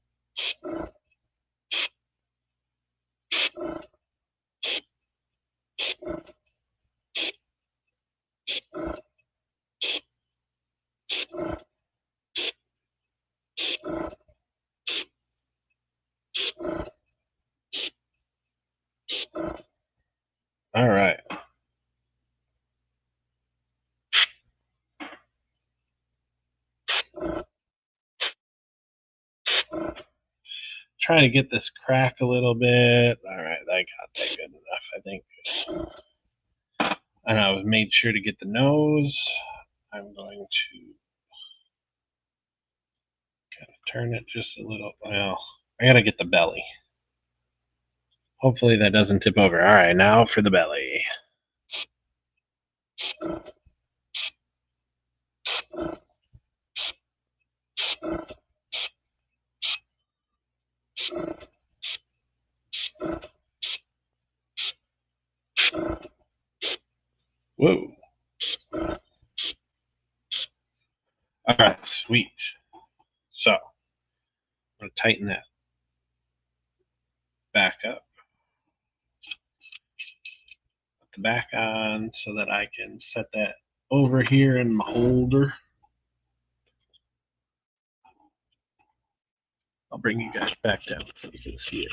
All right. Trying to get this crack a little bit. All right, I got that good enough, I think. And I made sure to get the nose. I'm going to kind of turn it just a little. Well, I gotta get the belly. Hopefully that doesn't tip over. All right, now for the belly. Whoa. All right, sweet. So I'm going to tighten that back up. Put the back on so that I can set that over here in my holder. I'll bring you guys back down so you can see it.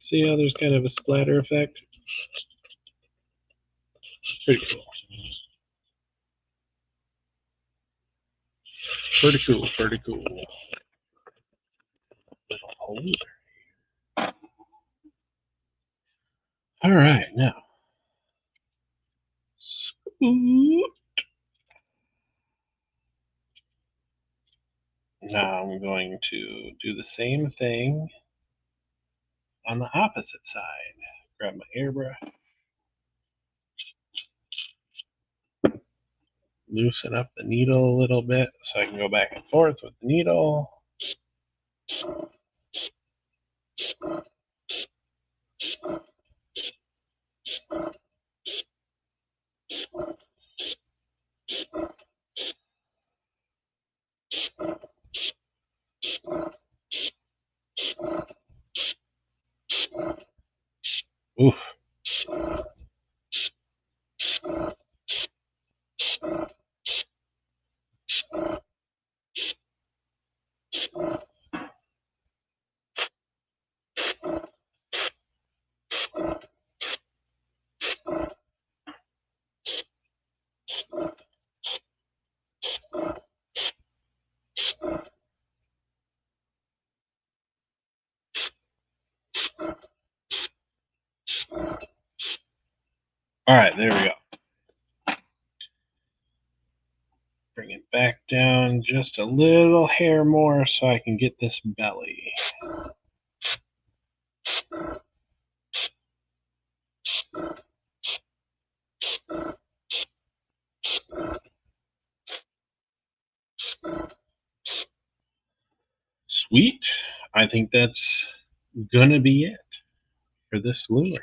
See how there's kind of a splatter effect? Pretty cool. Pretty cool, pretty cool. Little holder. All right, now. Scoot. Now I'm going to do the same thing on the opposite side. Grab my airbrush. Loosen up the needle a little bit so I can go back and forth with the needle. Oof. All right, there we go. Bring it back down just a little hair more so I can get this belly. Sweet. I think that's gonna be it for this lure.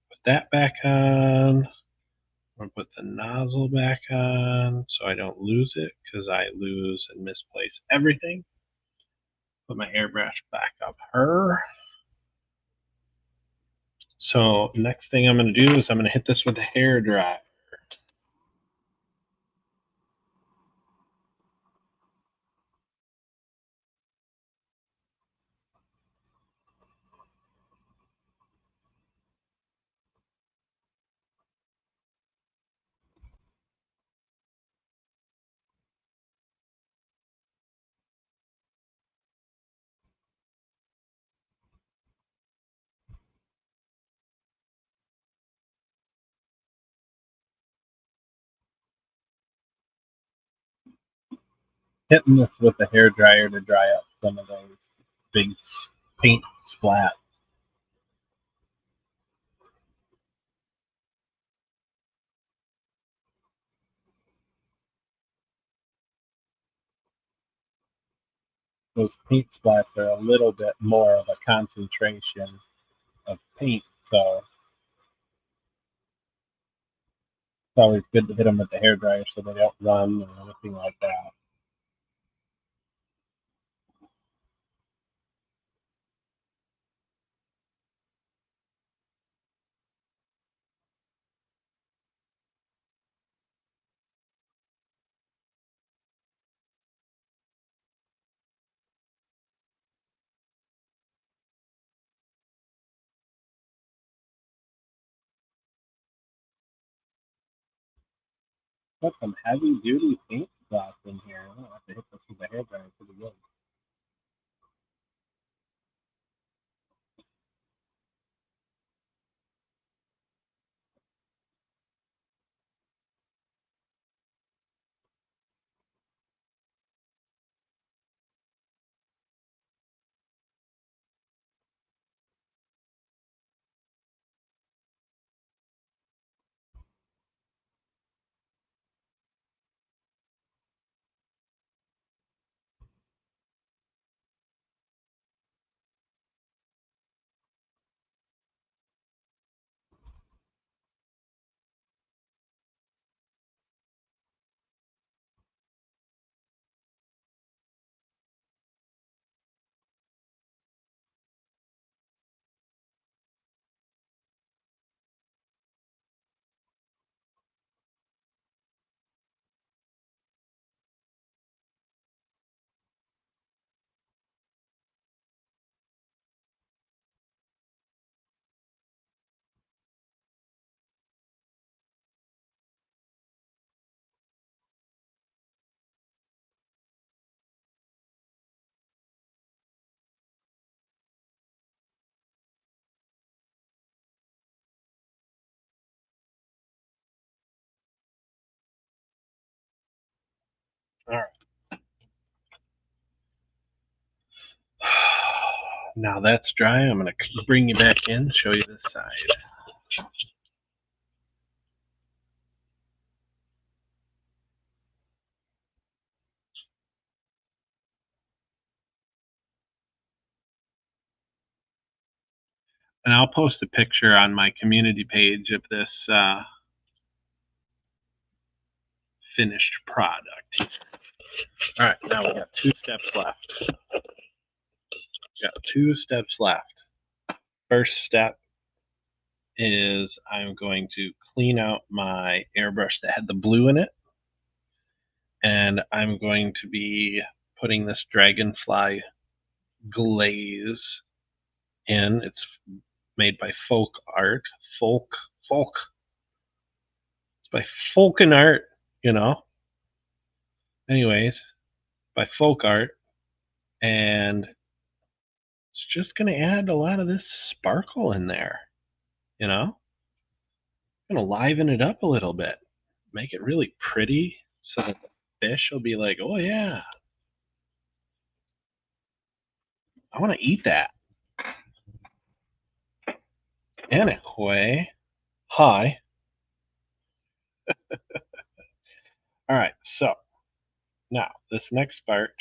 Put that back on. I'm gonna put the nozzle back on so I don't lose it, because I lose and misplace everything. Put my airbrush back up her. So next thing I'm gonna do is I'm gonna hit this with a hair dryer. Hitting this with the hair dryer to dry up some of those big paint splats. Those paint splats are a little bit more of a concentration of paint, so it's always good to hit them with the hair dryer so they don't run or anything like that. Got some heavy duty paint splats in here. I'm gonna have to hit this with the hair dryer pretty good. All right. Now that's dry. I'm gonna bring you back in, show you this side. And I'll post a picture on my community page of this finished product. All right, now we got 2 steps left. We got 2 steps left. First step is I'm going to clean out my airbrush that had the blue in it, and I'm going to be putting this dragonfly glaze in. It's made by Folk Art. Folk. It's by Folken Art, you know. Anyways, by Folk Art, and it's just gonna add a lot of this sparkle in there, you know. Gonna liven it up a little bit, make it really pretty, so that the fish will be like, "Oh yeah, I want to eat that." Anyway, hi. All right, so Now, this next part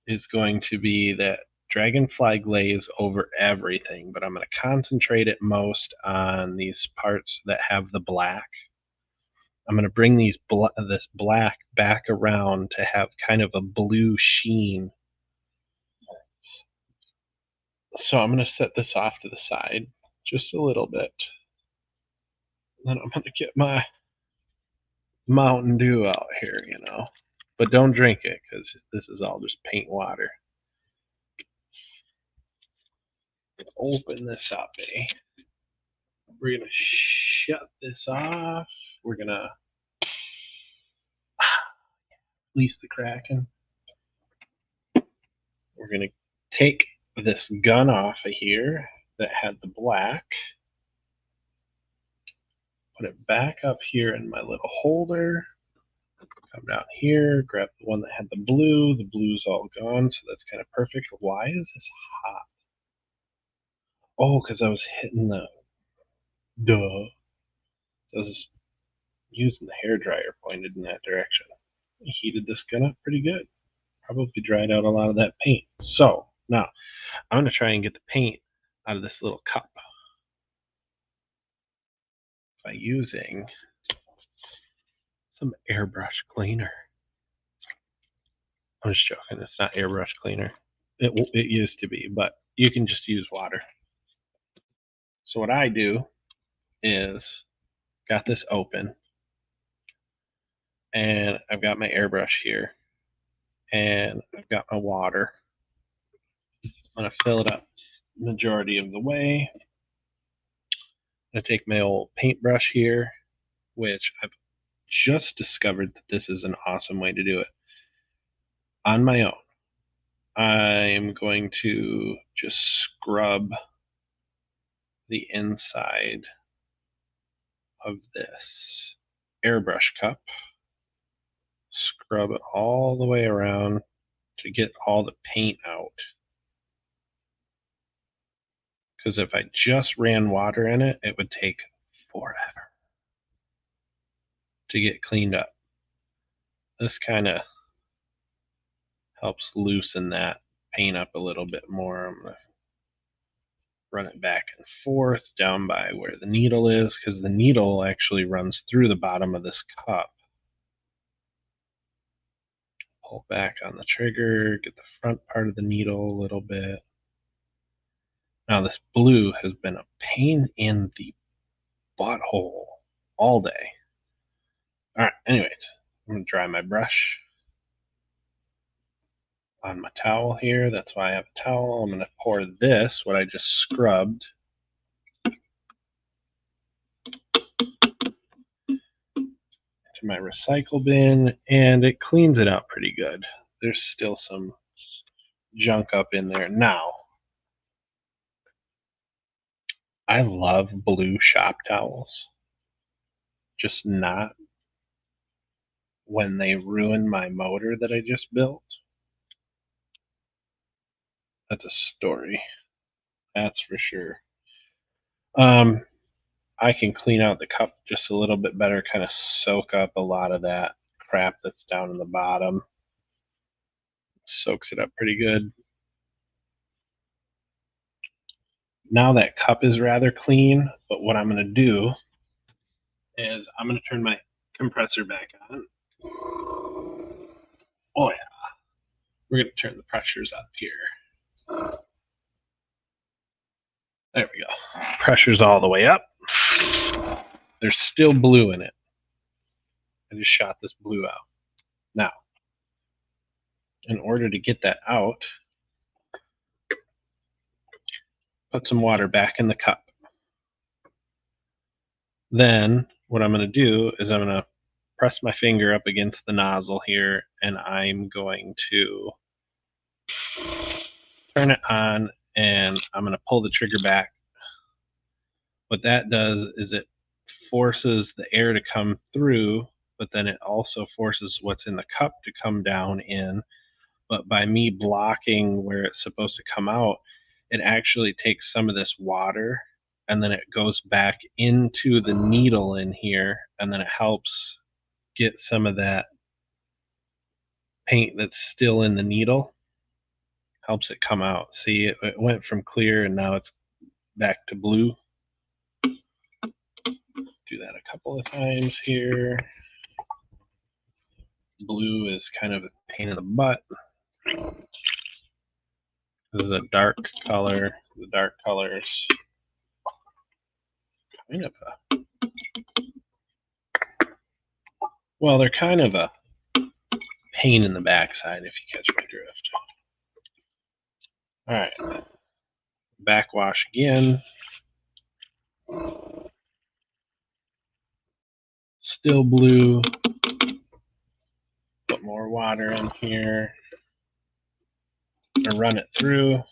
is going to be that dragonfly glaze over everything, but I'm going to concentrate it most on these parts that have the black. I'm going to bring this black back around to have kind of a blue sheen. So I'm going to set this off to the side just a little bit. Then I'm going to get my Mountain Dew out here, but don't drink it because this is all just paint water. Open this up, eh? We're going to shut this off. We're going to release the Kraken. We're going to take this gun off of here that had the black. Put it back up here in my little holder. Come down here, grab the one that had the blue. The blue's all gone, so that's kind of perfect. Why is this hot? Oh, because I was hitting the... Duh. So I was using the hairdryer pointed in that direction. I heated this gun up pretty good. Probably dried out a lot of that paint. So, now, I'm going to try and get the paint out of this little cup by using some airbrush cleaner. I'm just joking. It's not airbrush cleaner. It used to be, but you can just use water. So what I do is got this open, and I've got my airbrush here, and I've got my water. I'm going to fill it up majority of the way. I'm going to take my old paintbrush here, which I've just discovered that this is an awesome way to do it. On my own, I'm going to just scrub the inside of this airbrush cup. Scrub it all the way around to get all the paint out. Because if I just ran water in it, it would take forever to get cleaned up. This kind of helps loosen that paint up a little bit more. I'm going to run it back and forth down by where the needle is, because the needle actually runs through the bottom of this cup. Pull back on the trigger, get the front part of the needle a little bit. Now this blue has been a pain in the butthole all day. All right, anyways, I'm going to dry my brush on my towel here. That's why I have a towel. I'm going to pour this, what I just scrubbed, to my recycle bin, and it cleans it out pretty good. There's still some junk up in there. Now, I love blue shop towels, just not when they ruin my motor that I just built. That's a story. That's for sure. I can clean out the cup just a little bit better, kind of soak up a lot of that crap that's down in the bottom. Soaks it up pretty good. Now that cup is rather clean, but what I'm going to do is I'm going to turn my compressor back on. Oh yeah, we're going to turn the pressures up here. There we go. Pressure's all the way up. There's still blue in it. I just shot this blue out. Now, in order to get that out, put some water back in the cup. Then what I'm going to do is I'm going to press my finger up against the nozzle here, and I'm going to turn it on, and I'm going to pull the trigger back. What that does is it forces the air to come through, but then it also forces what's in the cup to come down in. But by me blocking where it's supposed to come out, it actually takes some of this water and then it goes back into the needle in here, and then it helps get some of that paint that's still in the needle helps it come out. See, it went from clear and now it's back to blue. Do that a couple of times here. Blue is kind of a pain in the butt. This is a dark color. The dark colors kind of a, well, they're kind of a pain in the backside if you catch my drift. All right, backwash again. Still blue. Put more water in here. And run it through.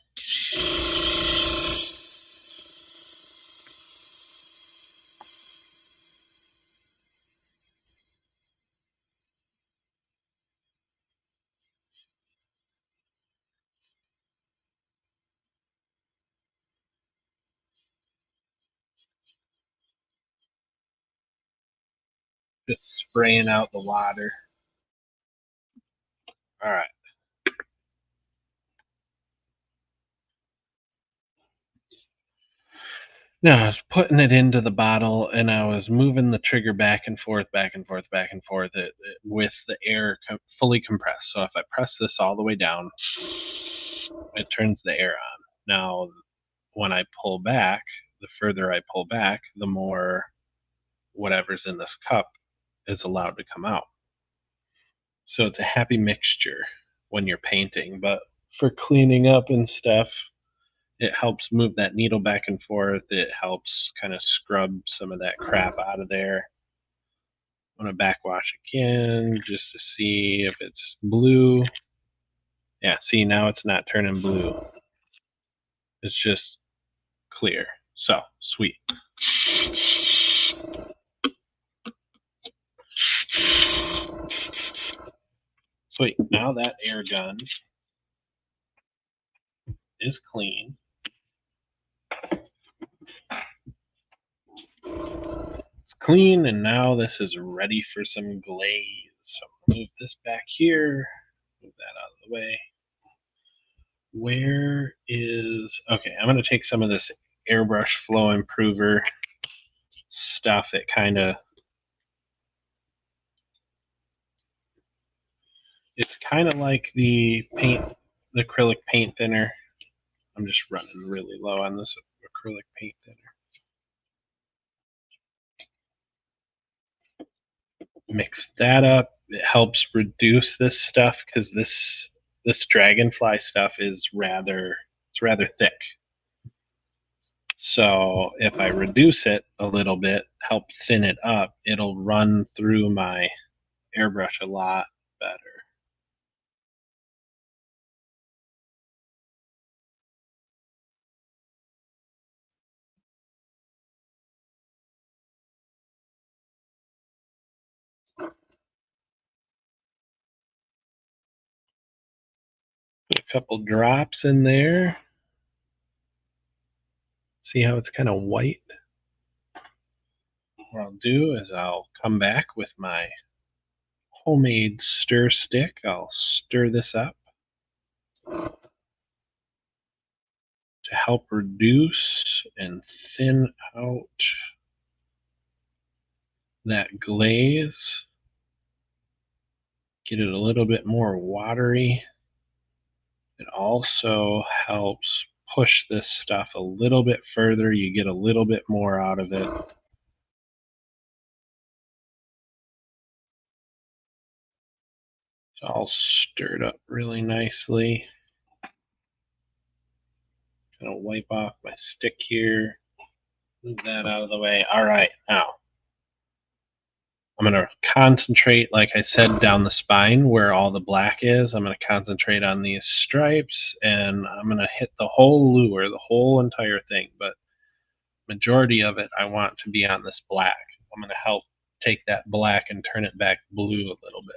Just spraying out the water. All right. Now I was putting it into the bottle and I was moving the trigger back and forth, back and forth, back and forth with the air fully compressed. So if I press this all the way down, it turns the air on. Now, when I pull back, the further I pull back, the more whatever's in this cup is allowed to come out. So it's a happy mixture when you're painting, but for cleaning up and stuff, it helps move that needle back and forth. It helps kind of scrub some of that crap out of there. I'm going to backwash again just to see if it's blue. Yeah, see, now it's not turning blue. It's just clear. So, sweet. Sweet. Now that air gun is clean. It's clean, and now this is ready for some glaze. So move this back here. Move that out of the way. Where is... Okay, I'm going to take some of this airbrush flow improver stuff that kind of... It's kind of like the acrylic paint thinner. I'm just running really low on this acrylic paint thinner. Mix that up. It helps reduce this stuff because this dragonfly stuff is rather thick. So if I reduce it a little bit, help thin it up, it'll run through my airbrush a lot better. Put a couple drops in there. See how it's kind of white? What I'll do is I'll come back with my homemade stir stick. I'll stir this up to help reduce and thin out that glaze. Get it a little bit more watery. It also helps push this stuff a little bit further. You get a little bit more out of it. It's all stirred up really nicely. Gonna wipe off my stick here. Move that out of the way. All right, now I'm going to concentrate, like I said, down the spine where all the black is. I'm going to concentrate on these stripes, and I'm going to hit the whole lure, the whole entire thing. But majority of it, I want to be on this black. I'm going to help take that black and turn it back blue a little bit.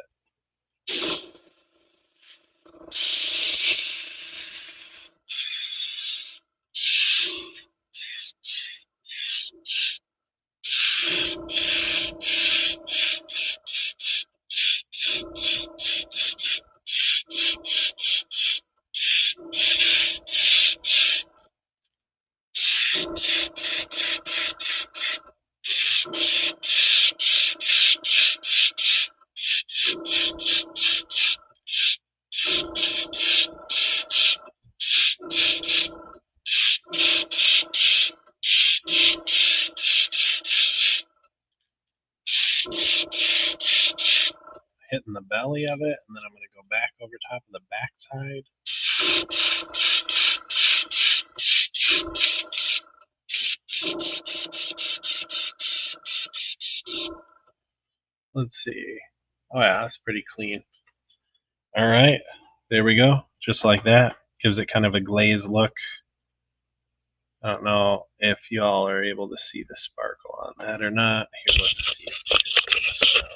hitting the belly of it, and then I'm going to go back over top of the backside. Let's see. Oh yeah, that's pretty clean. All right, there we go. Just like that. Gives it kind of a glazed look. I don't know if y'all are able to see the sparkle on that or not. Here, let's see if we can turn this around.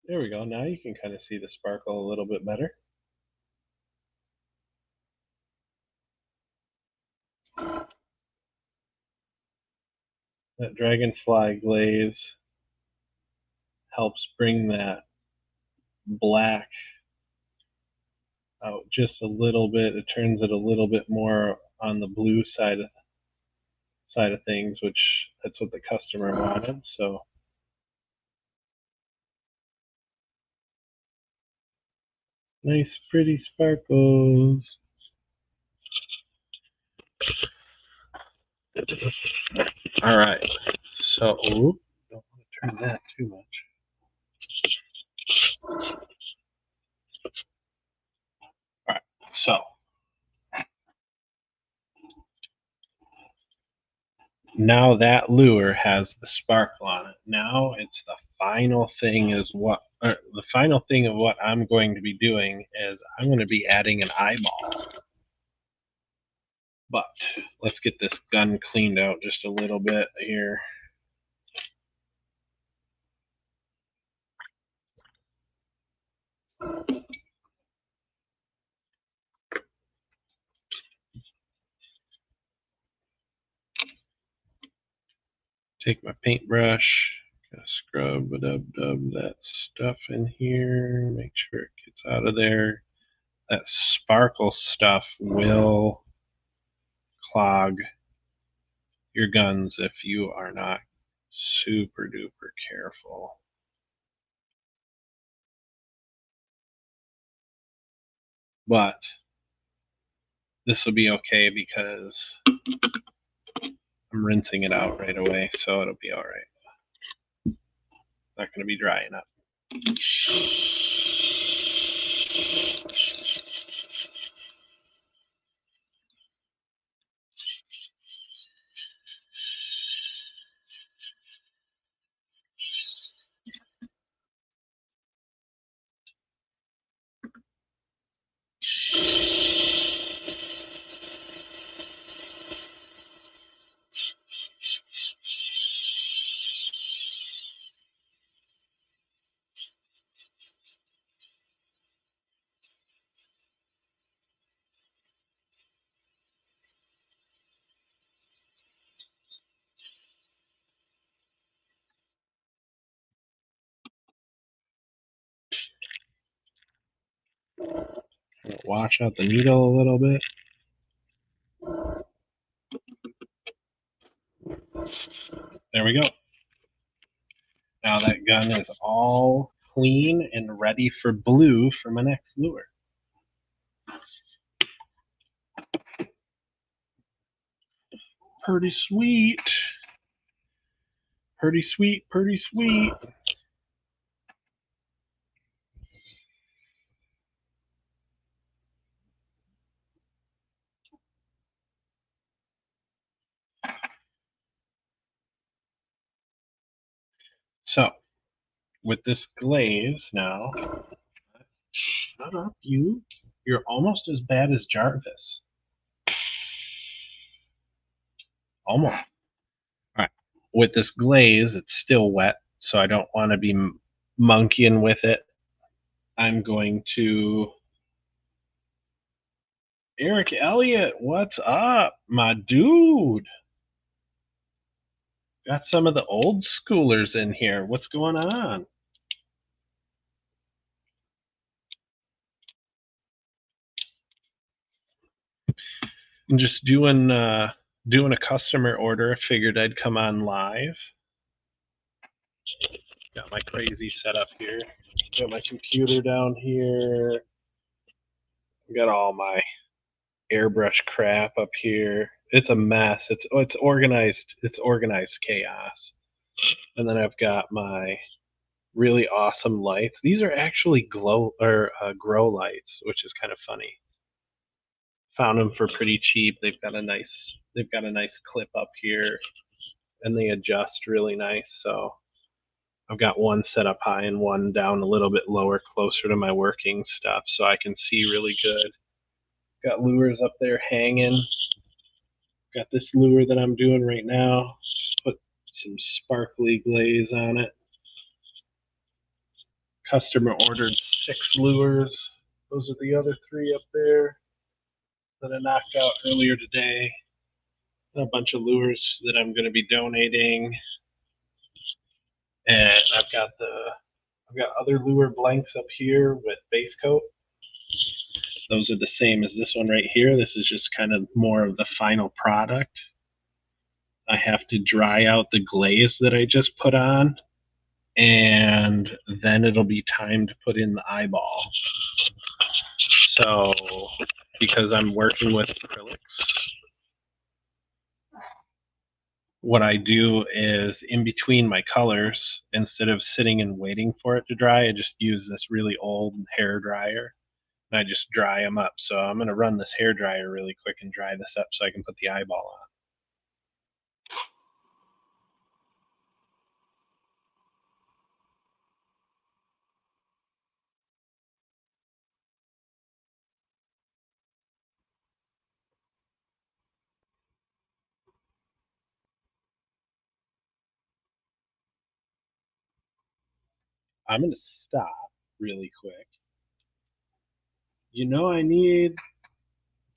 There we go. Now you can kind of see the sparkle a little bit better. That dragonfly glaze helps bring that black out just a little bit. It turns it a little bit more on the blue side of things, which that's what the customer wanted. So nice, pretty sparkles. All right. So, don't want to turn that too much. All right. So, now that lure has the sparkle on it. Now it's the final thing the final thing of what I'm going to be doing is I'm going to be adding an eyeball. But let's get this gun cleaned out just a little bit here. Take my paintbrush, scrub that stuff in here, make sure it gets out of there. That sparkle stuff will clog your guns if you are not super duper careful. But this will be okay because I'm rinsing it out right away, so it'll be all right. Not going to be drying up. Wash out the needle a little bit. There we go. Now that gun is all clean and ready for blue for my next lure. Pretty sweet. Pretty sweet, pretty sweet. So, with this glaze now, shut up, you. You're almost as bad as Jarvis. Almost. All right. With this glaze, it's still wet, so I don't want to be monkeying with it. I'm going to. Eric Elliott, what's up, my dude? Got some of the old schoolers in here. What's going on? I'm just doing a customer order. Figured I'd come on live. Got my crazy setup here. Got my computer down here. Got all my airbrush crap up here. It's a mess. It's organized. It's organized chaos. And then I've got my really awesome lights. These are actually glow or grow lights, which is kind of funny. Found them for pretty cheap. They've got a nice clip up here, and they adjust really nice. So I've got one set up high and one down a little bit lower, closer to my working stuff, so I can see really good. Got lures up there hanging. Got this lure that I'm doing right now. Just put some sparkly glaze on it. Customer ordered 6 lures. Those are the other 3 up there that I knocked out earlier today. A bunch of lures that I'm going to be donating. And I've got other lure blanks up here with base coat. Those are the same as this one right here. This is just kind of more of the final product. I have to dry out the glaze that I just put on, and then it'll be time to put in the eyeball. So, because I'm working with acrylics, what I do is in between my colors, instead of sitting and waiting for it to dry, I just use this really old hair dryer and I just dry them up. So I'm going to run this hair dryer really quick and dry this up so I can put the eyeball on. I'm going to stop really quick. I need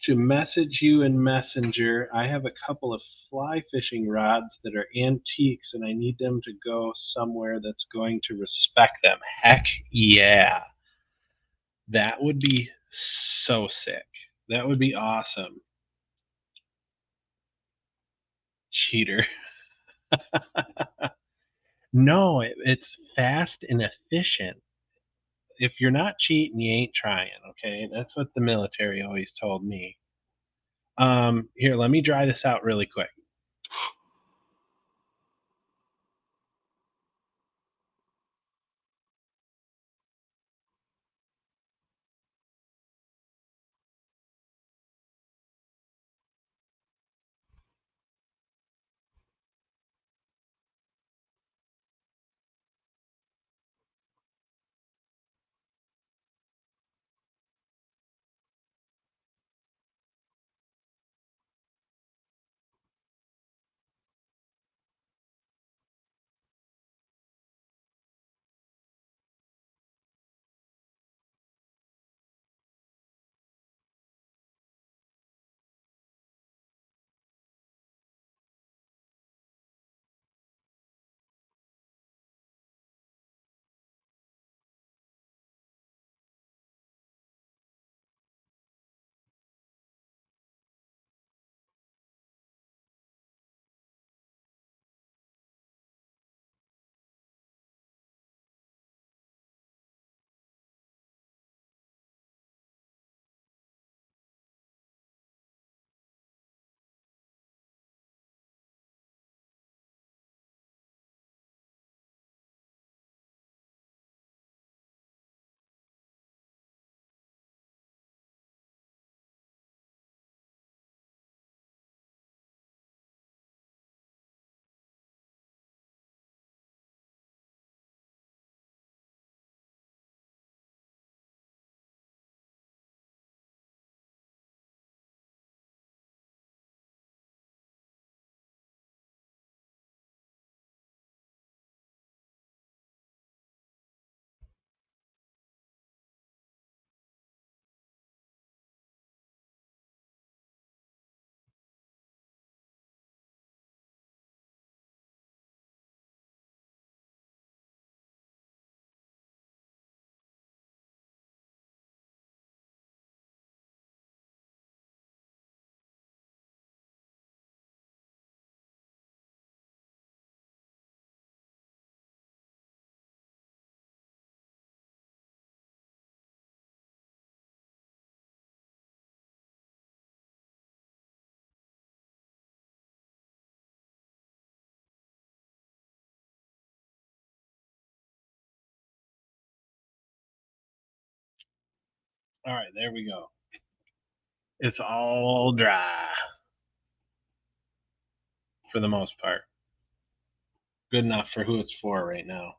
to message you in Messenger. I have a couple of fly fishing rods that are antiques and I need them to go somewhere that's going to respect them. Heck yeah. That would be so sick. That would be awesome. Cheater. No, it's fast and efficient. If you're not cheating, you ain't trying, okay? That's what the military always told me. Here, let me dry this out really quick. All right, there we go. It's all dry for the most part. Good enough for who it's for right now.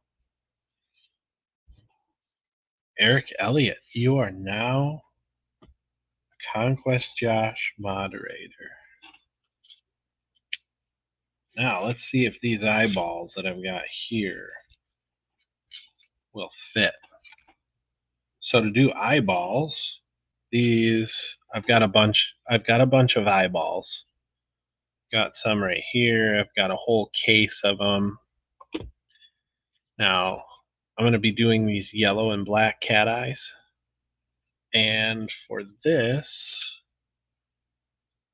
Eric Elliott, you are now ConQuest Josh moderator. Now let's see if these eyeballs that I've got here will fit. So to do eyeballs, I've got a bunch of eyeballs. Got some right here. I've got a whole case of them. Now I'm going to be doing these yellow and black cat eyes. And for this,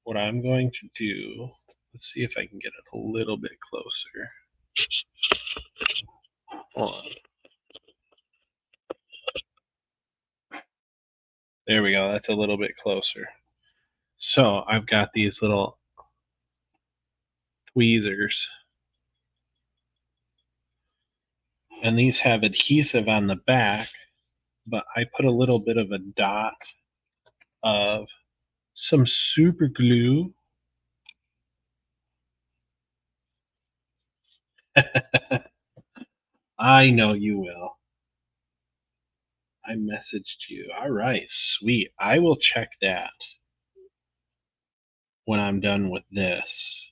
what I'm going to do, let's see if I can get it a little bit closer. Hold on. There we go. That's a little bit closer. So I've got these little tweezers, and these have adhesive on the back, but I put a little bit of a dot of some super glue. I know you will. I messaged you. All right, sweet. I will check that when I'm done with this.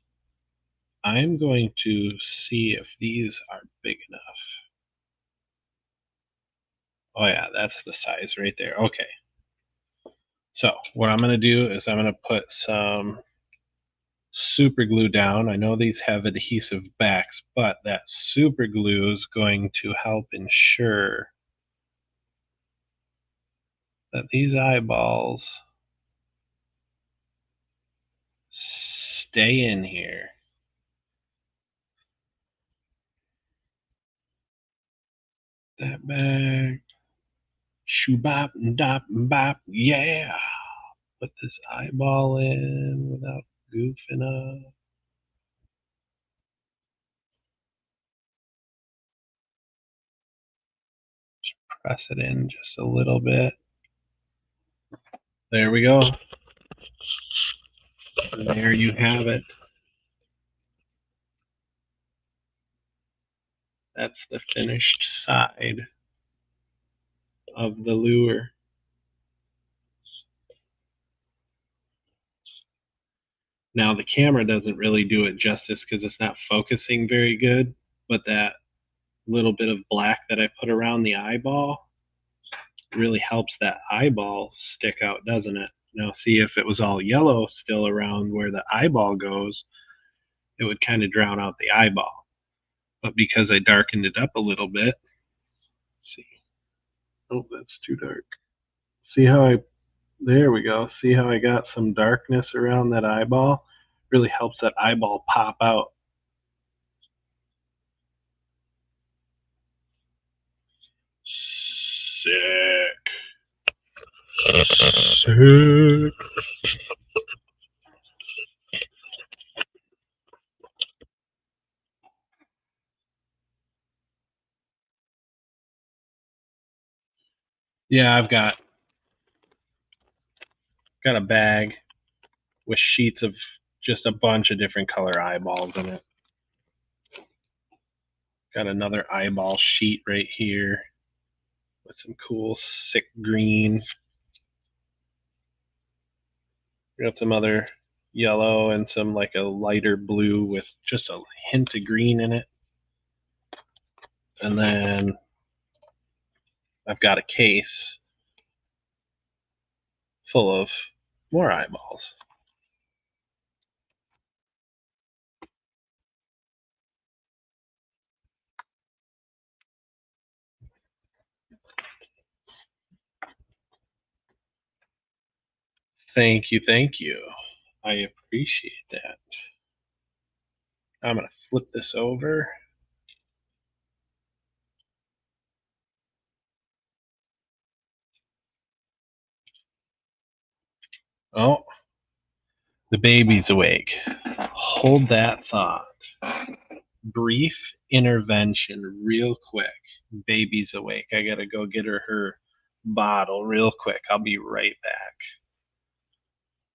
I'm going to see if these are big enough. Oh yeah, that's the size right there. Okay. So what I'm going to do is I'm going to put some super glue down. I know these have adhesive backs, but that super glue is going to help ensure that these eyeballs stay in here. That back. Shoobop and dop and bop. Yeah. Put this eyeball in without goofing up. Press it in just a little bit. There we go. There you have it. That's the finished side of the lure. Now the camera doesn't really do it justice because it's not focusing very good, but that little bit of black that I put around the eyeball really helps that eyeball stick out, doesn't it? Now see, if it was all yellow still around where the eyeball goes, it would kind of drown out the eyeball. But because I darkened it up a little bit, let's see. Oh, that's too dark. See how there we go. See how I got some darkness around that eyeball? Really helps that eyeball pop out. Sick. Sick. Yeah, I've got a bag with sheets of just a bunch of different color eyeballs in it. Got another eyeball sheet right here with some cool sick green. Got some other yellow and some like a lighter blue with just a hint of green in it. And then I've got a case full of more eyeballs. Thank you, thank you. I appreciate that. I'm going to flip this over. Oh, the baby's awake. Hold that thought. Brief intervention, real quick. Baby's awake. I got to go get her bottle real quick. I'll be right back.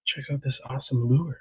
Check out this awesome lure.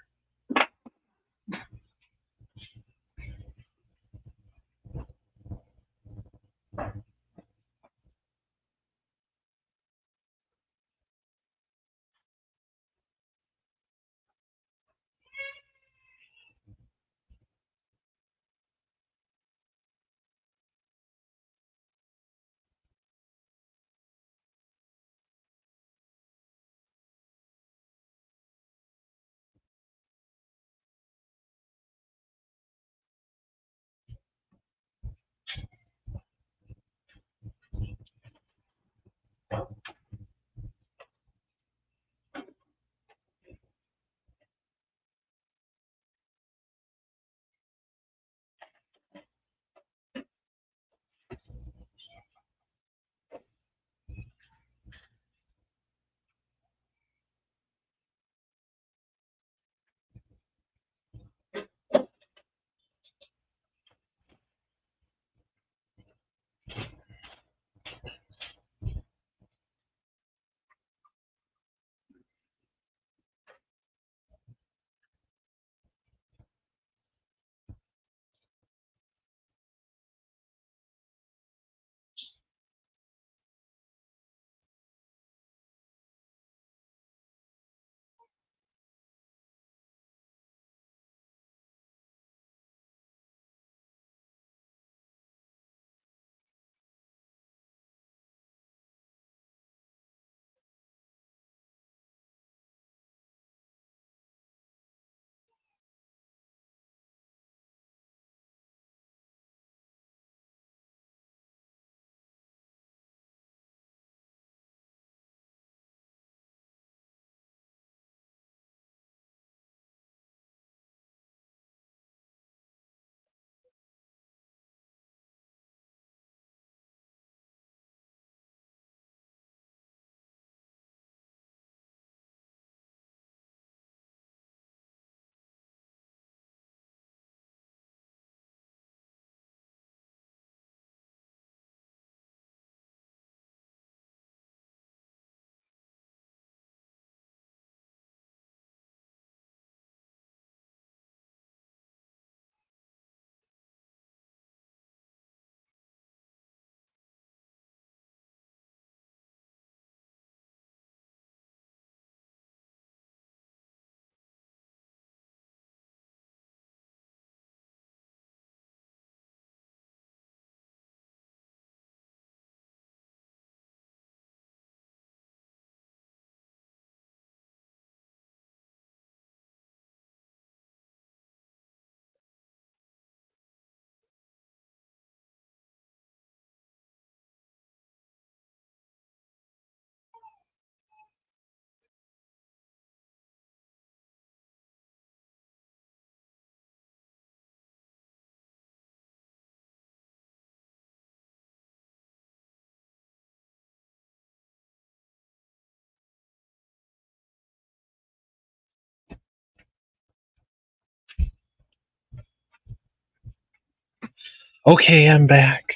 Okay, I'm back.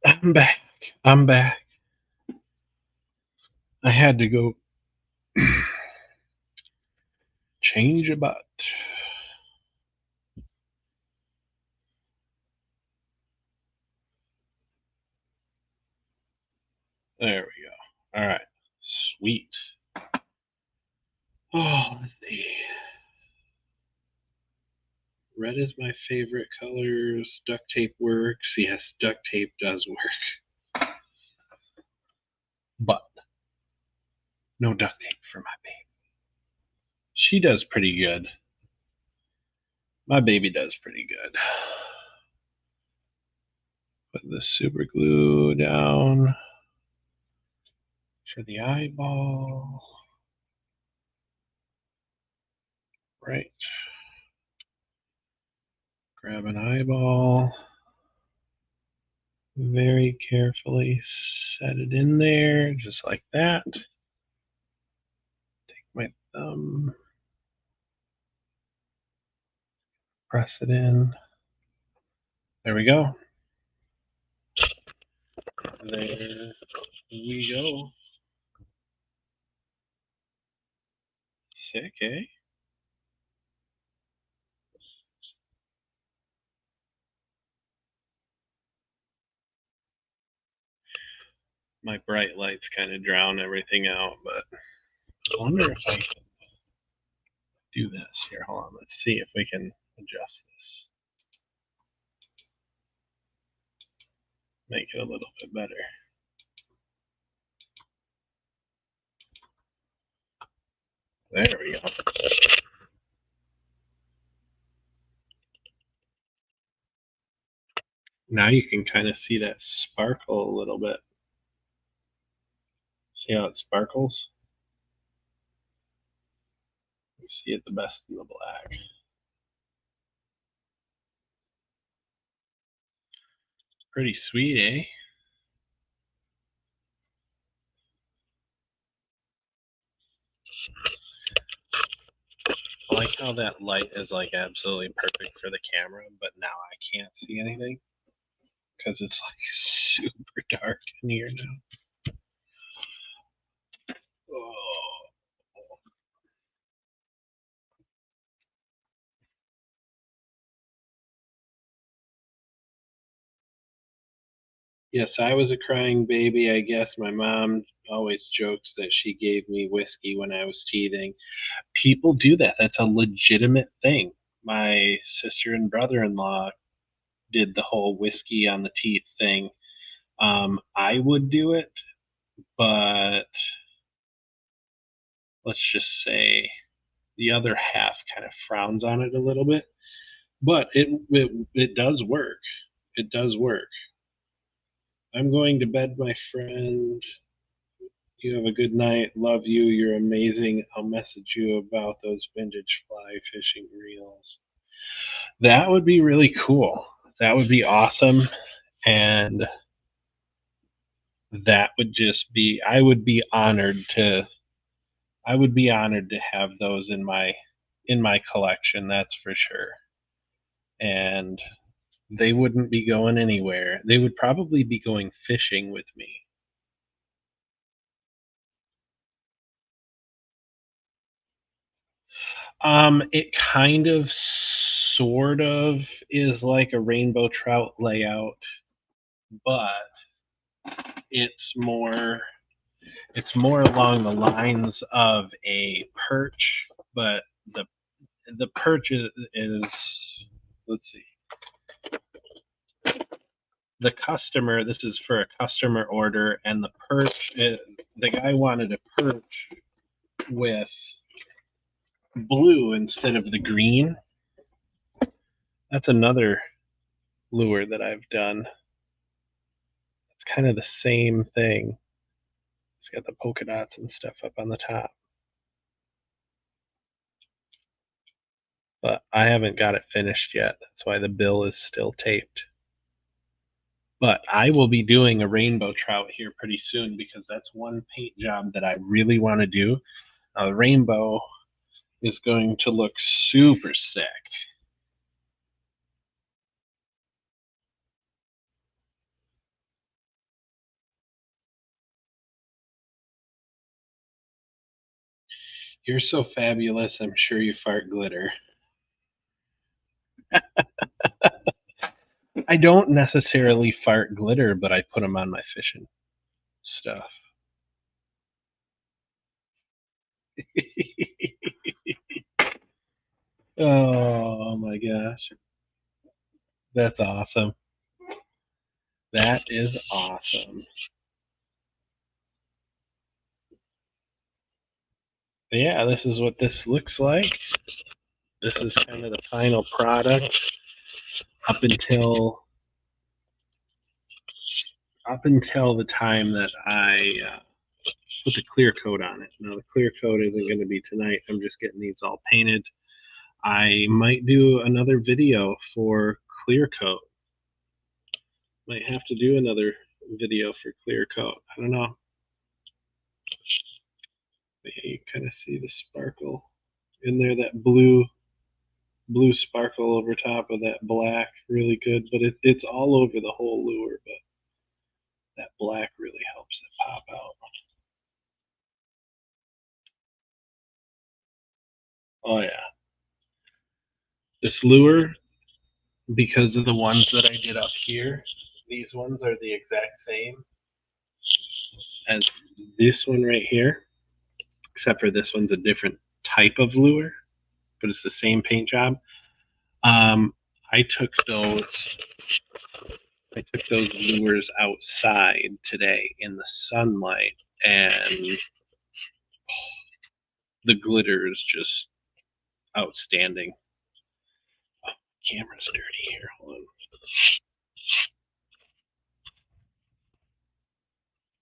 I'm back. I'm back. I had to go change a butt. There we go. All right. Sweet. Oh, let's see. Red is my favorite colors. Duct tape works. Yes, duct tape does work. But no duct tape for my baby. She does pretty good. My baby does pretty good. Put the super glue down for the eyeball. Right. Grab an eyeball. Very carefully set it in there, just like that. Take my thumb, press it in. There we go. There we go. Sick, eh? My bright lights kind of drown everything out, but I wonder if I can do this. Here, hold on. Let's see if we can adjust this. Make it a little bit better. There we go. Now you can kind of see that sparkle a little bit. See how it sparkles? You see it the best in the black. Pretty sweet, eh? I like how that light is like absolutely perfect for the camera, but now I can't see anything because it's like super dark in here now. Oh. Yes, I was a crying baby. I guess my mom always jokes that she gave me whiskey when I was teething. People do that. That's a legitimate thing. My sister and brother-in-law did the whole whiskey on the teeth thing. I would do it, but let's just say the other half kind of frowns on it a little bit. But it does work. It does work. I'm going to bed, my friend. You have a good night. Love you. You're amazing. I'll message you about those vintage fly fishing reels. That would be really cool. That would be awesome. And that would just be, I would be honored to have those in my collection, that's for sure. And they wouldn't be going anywhere. They would probably be going fishing with me. It kind of sort of is like a rainbow trout layout, but it's more it's more along the lines of a perch, but the the perch is let's see. The customer, this is for a customer order, and the perch, the guy wanted a perch with blue instead of the green. That's another lure that I've done. It's kind of the same thing. It's got the polka dots and stuff up on the top. But I haven't got it finished yet. That's why the bill is still taped. But I will be doing a rainbow trout here pretty soon because that's one paint job that I really want to do. The rainbow is going to look super sick. You're so fabulous. I'm sure you fart glitter. I don't necessarily fart glitter, but I put them on my fishing stuff. Oh my gosh. That's awesome. That is awesome. Yeah, this is what this looks like. This is kind of the final product up until the time that I put the clear coat on it. Now the clear coat isn't going to be tonight. I'm just getting these all painted. I might do another video for clear coat. Might have to do another video for clear coat. I don't know. But yeah, you kind of see the sparkle in there, that blue sparkle over top of that black, really good. But it's all over the whole lure. But That black really helps it pop out. Oh yeah. This lure, because of the ones that I did up here, these ones are the exact same as this one right here, except for this one's a different type of lure, but it's the same paint job. Um, I took those I took those lures outside today in the sunlight, and the glitter is just outstanding. Oh, camera's dirty here. Hold on.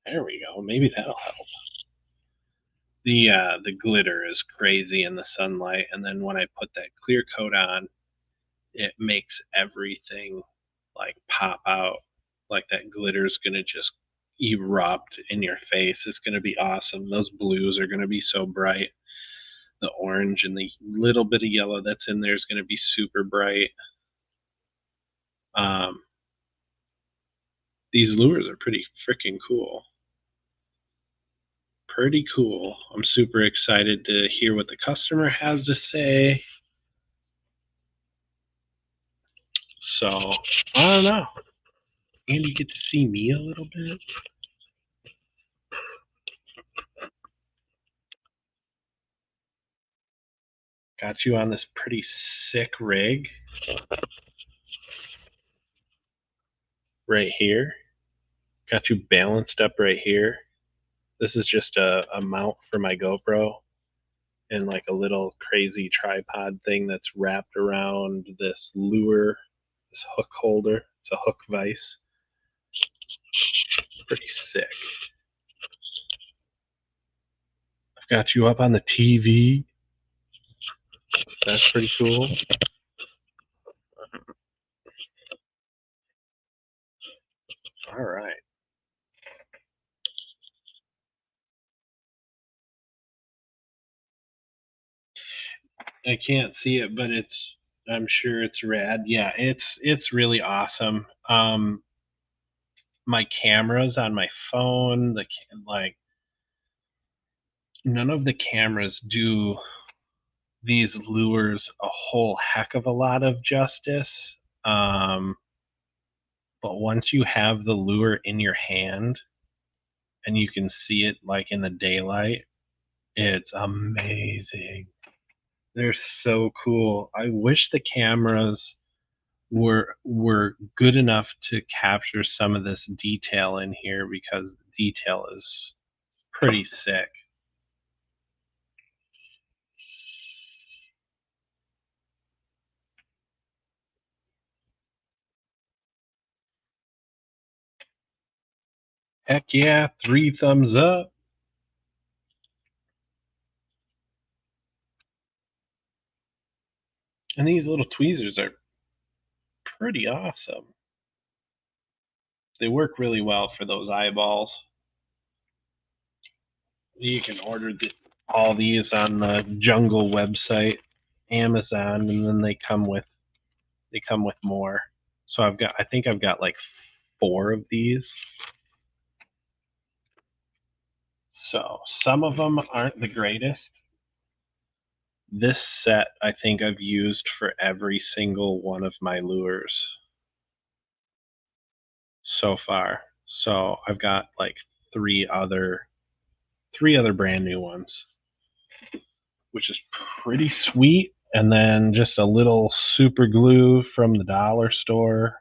There we go. Maybe that'll help. The glitter is crazy in the sunlight, and then when I put that clear coat on, it makes everything like pop out. Like that glitter is gonna just erupt in your face. It's gonna be awesome. Those blues are gonna be so bright. The orange and the little bit of yellow that's in there is gonna be super bright. Um, these lures are pretty freaking cool. Pretty cool. I'm super excited to hear what the customer has to say. So I don't know. And you get to see me a little bit. Got you on this pretty sick rig right here. Got you balanced up right here. This is just a mount for my GoPro and like a little crazy tripod thing that's wrapped around this lure, this hook holder. It's a hook vise. Pretty sick. I've got you up on the TV. That's pretty cool. All right. I can't see it, but I'm sure it's rad. Yeah, it's really awesome. My cameras on my phone, like none of the cameras do these lures a whole heck of a lot of justice. Um, but once you have the lure in your hand and you can see it like in the daylight, it's amazing. They're so cool. I wish the cameras were good enough to capture some of this detail in here because the detail is pretty sick. Heck yeah, 3 thumbs up. And these little tweezers are pretty awesome. They work really well for those eyeballs. You can order all these on the Jungle website, Amazon, and then they come with more. So I think I've got like 4 of these. So some of them aren't the greatest. This set I think I've used for every single one of my lures so far. So I've got like three other three other brand new ones, which is pretty sweet. And then just a little super glue from the dollar store.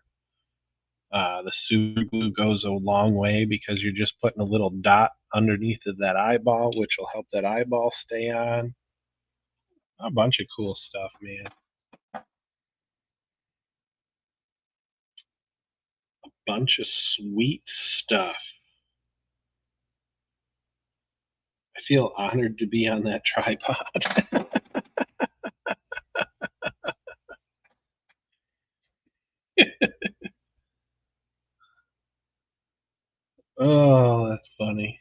The super glue goes a long way because you're just putting a little dot underneath of that eyeball, which will help that eyeball stay on. A bunch of cool stuff, man. Bunch of sweet stuff. I feel honored to be on that tripod. Oh, that's funny.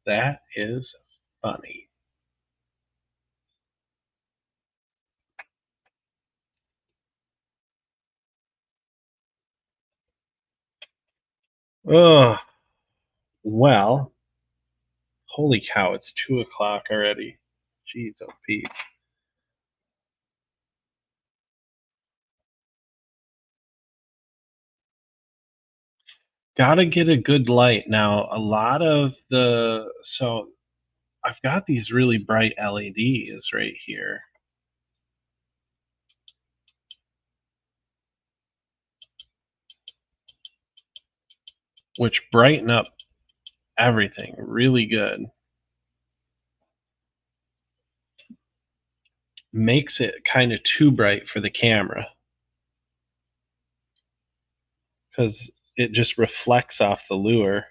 That is funny. Oh, Well, holy cow, it's 2 o'clock already. Jeez, oh Pete. Gotta get a good light. Now, a lot of I've got these really bright LEDs right here, which brighten up everything really good. Makes it kind of too bright for the camera because it just reflects off the lure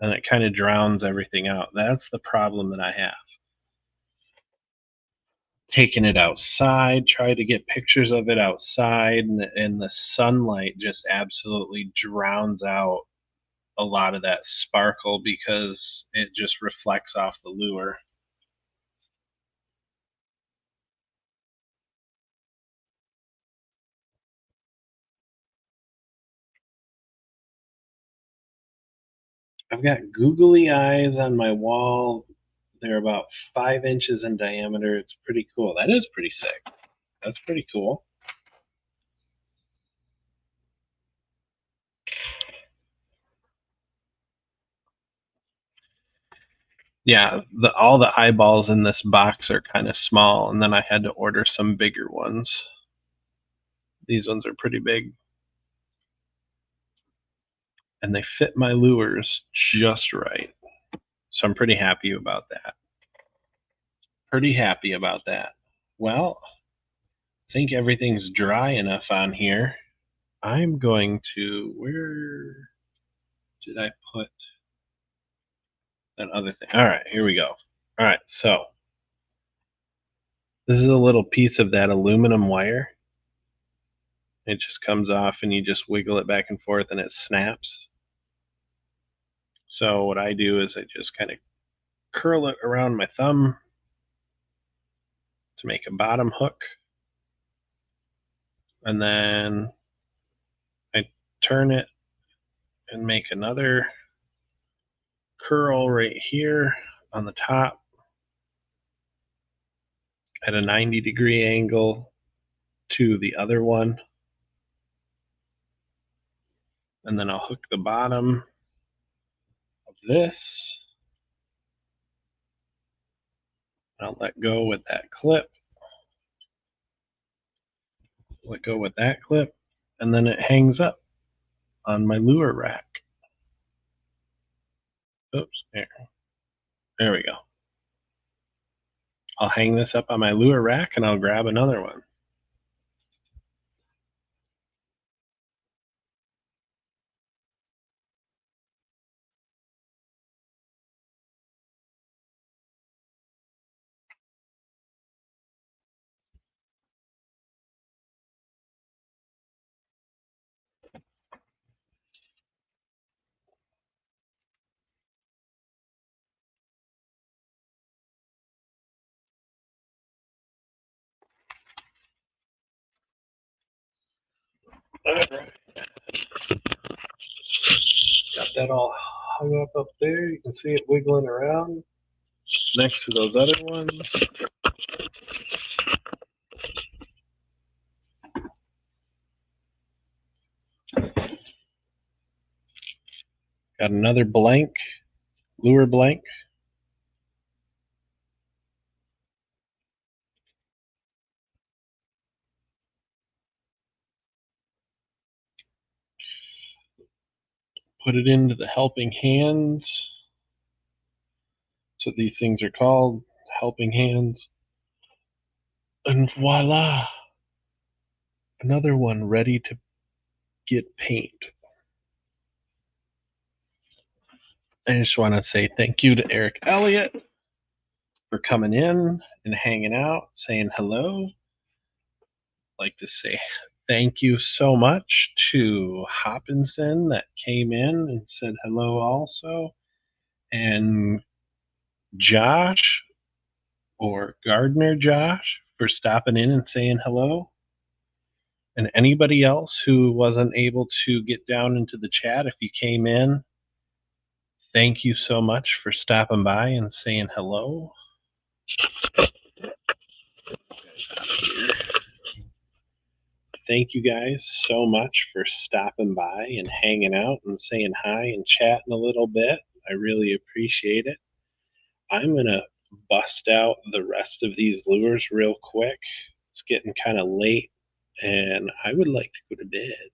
and it kind of drowns everything out. That's the problem that I have. Taking it outside, try to get pictures of it outside, and the sunlight just absolutely drowns out a lot of that sparkle because it just reflects off the lure. I've got googly eyes on my wall. They're about 5 inches in diameter. It's pretty cool. That is pretty sick. That's pretty cool. Yeah, all the eyeballs in this box are kind of small, and then I had to order some bigger ones. These ones are pretty big, and they fit my lures just right. So I'm pretty happy about that. Pretty happy about that. Well, I think everything's dry enough on here. I'm going to, where did I put that other thing? All right, here we go. All right, so this is a little piece of that aluminum wire. It just comes off and you just wiggle it back and forth and it snaps. So what I do is I just kind of curl it around my thumb to make a bottom hook. And then I turn it and make another curl right here on the top at a 90-degree angle to the other one. And then I'll hook the bottom of this. I'll let go with that clip. Let go with that clip. And then it hangs up on my lure rack. Oops, there we go. I'll hang this up on my lure rack and I'll grab another one. All right. Got that all hung up there. You can see it wiggling around next to those other ones. Got another blank, lure blank. Put it into the helping hands. So these things are called, helping hands. And voila, another one ready to get paint. I just want to say thank you to Eric Elliott for coming in and hanging out, saying hello. I'd like to say thank you so much to Hopkinson that came in and said hello also. And Josh or Gardner Josh for stopping in and saying hello. And anybody else who wasn't able to get down into the chat, if you came in Thank you so much for stopping by and saying hello. Thank you guys so much for stopping by and hanging out and saying hi and chatting a little bit. I really appreciate it. I'm going to bust out the rest of these lures real quick. It's getting kind of late and I would like to go to bed.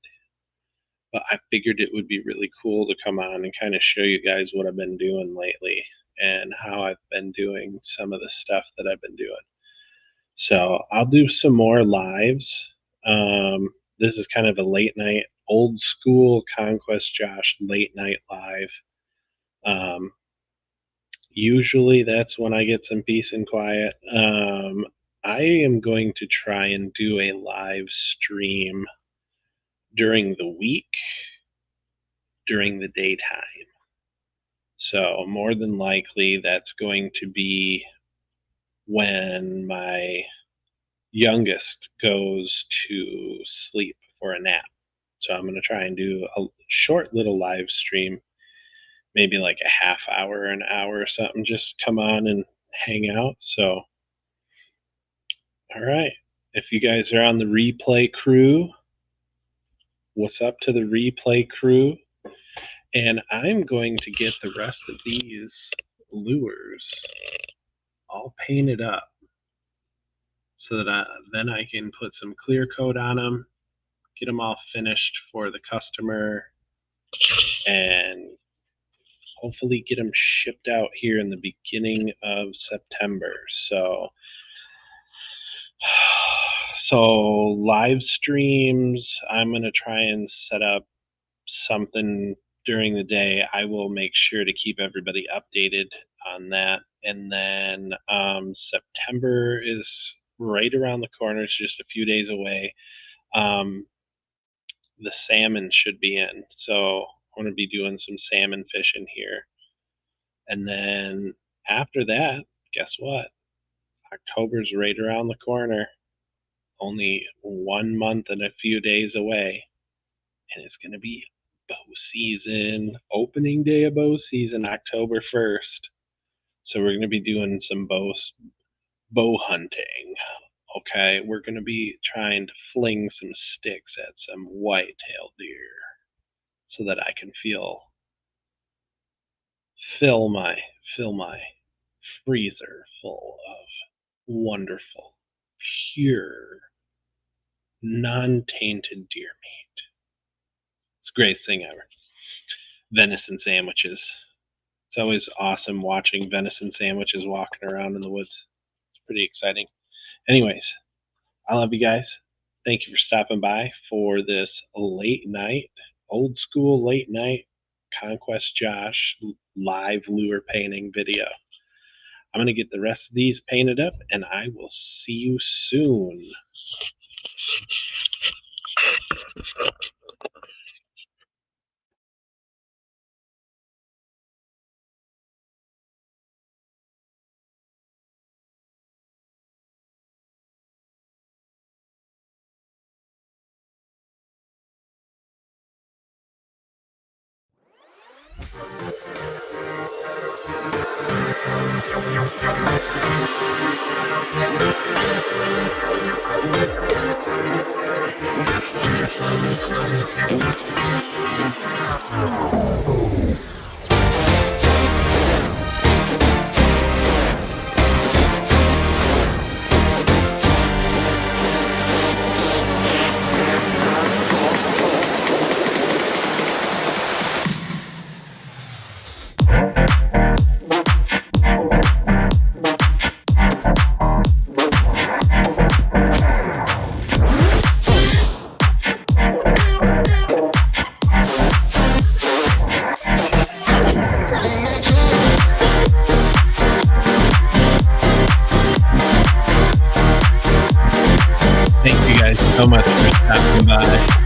But I figured it would be really cool to come on and kind of show you guys what I've been doing lately and how I've been doing some of the stuff that I've been doing. So I'll do some more lives. This is kind of a late night, old school ConQuest Josh late night live. Usually that's when I get some peace and quiet. I am going to try and do a live stream during the week, during the daytime. So more than likely that's going to be when my youngest goes to sleep for a nap. So I'm going to try and do a short little live stream, maybe like a half hour, an hour or something. Just come on and hang out. So, all right. If you guys are on the replay crew, what's up to the replay crew? And I'm going to get the rest of these lures all painted up so that then I can put some clear coat on them, get them all finished for the customer, and hopefully get them shipped out here in the beginning of September. So live streams, I'm going to try and set up something during the day. I will make sure to keep everybody updated on that. And then September is right around the corner. It's just a few days away. The salmon should be in. So I'm going to be doing some salmon fishing here. And then after that, guess what? October's right around the corner. Only 1 month and a few days away. And it's going to be bow season, opening day of bow season, October 1st. So we're going to be doing some bow hunting. Okay, we're going to be trying to fling some sticks at some white-tailed deer so that I can fill my freezer full of wonderful, pure, non-tainted deer meat. It's the greatest thing ever. Venison sandwiches. It's always awesome watching venison sandwiches walking around in the woods. It's pretty exciting. Anyways, I love you guys. Thank you for stopping by for this late night, old school late night ConQuest Josh live lure painting video. I'm going to get the rest of these painted up and I will see you soon. Thank you guys so much for stopping by.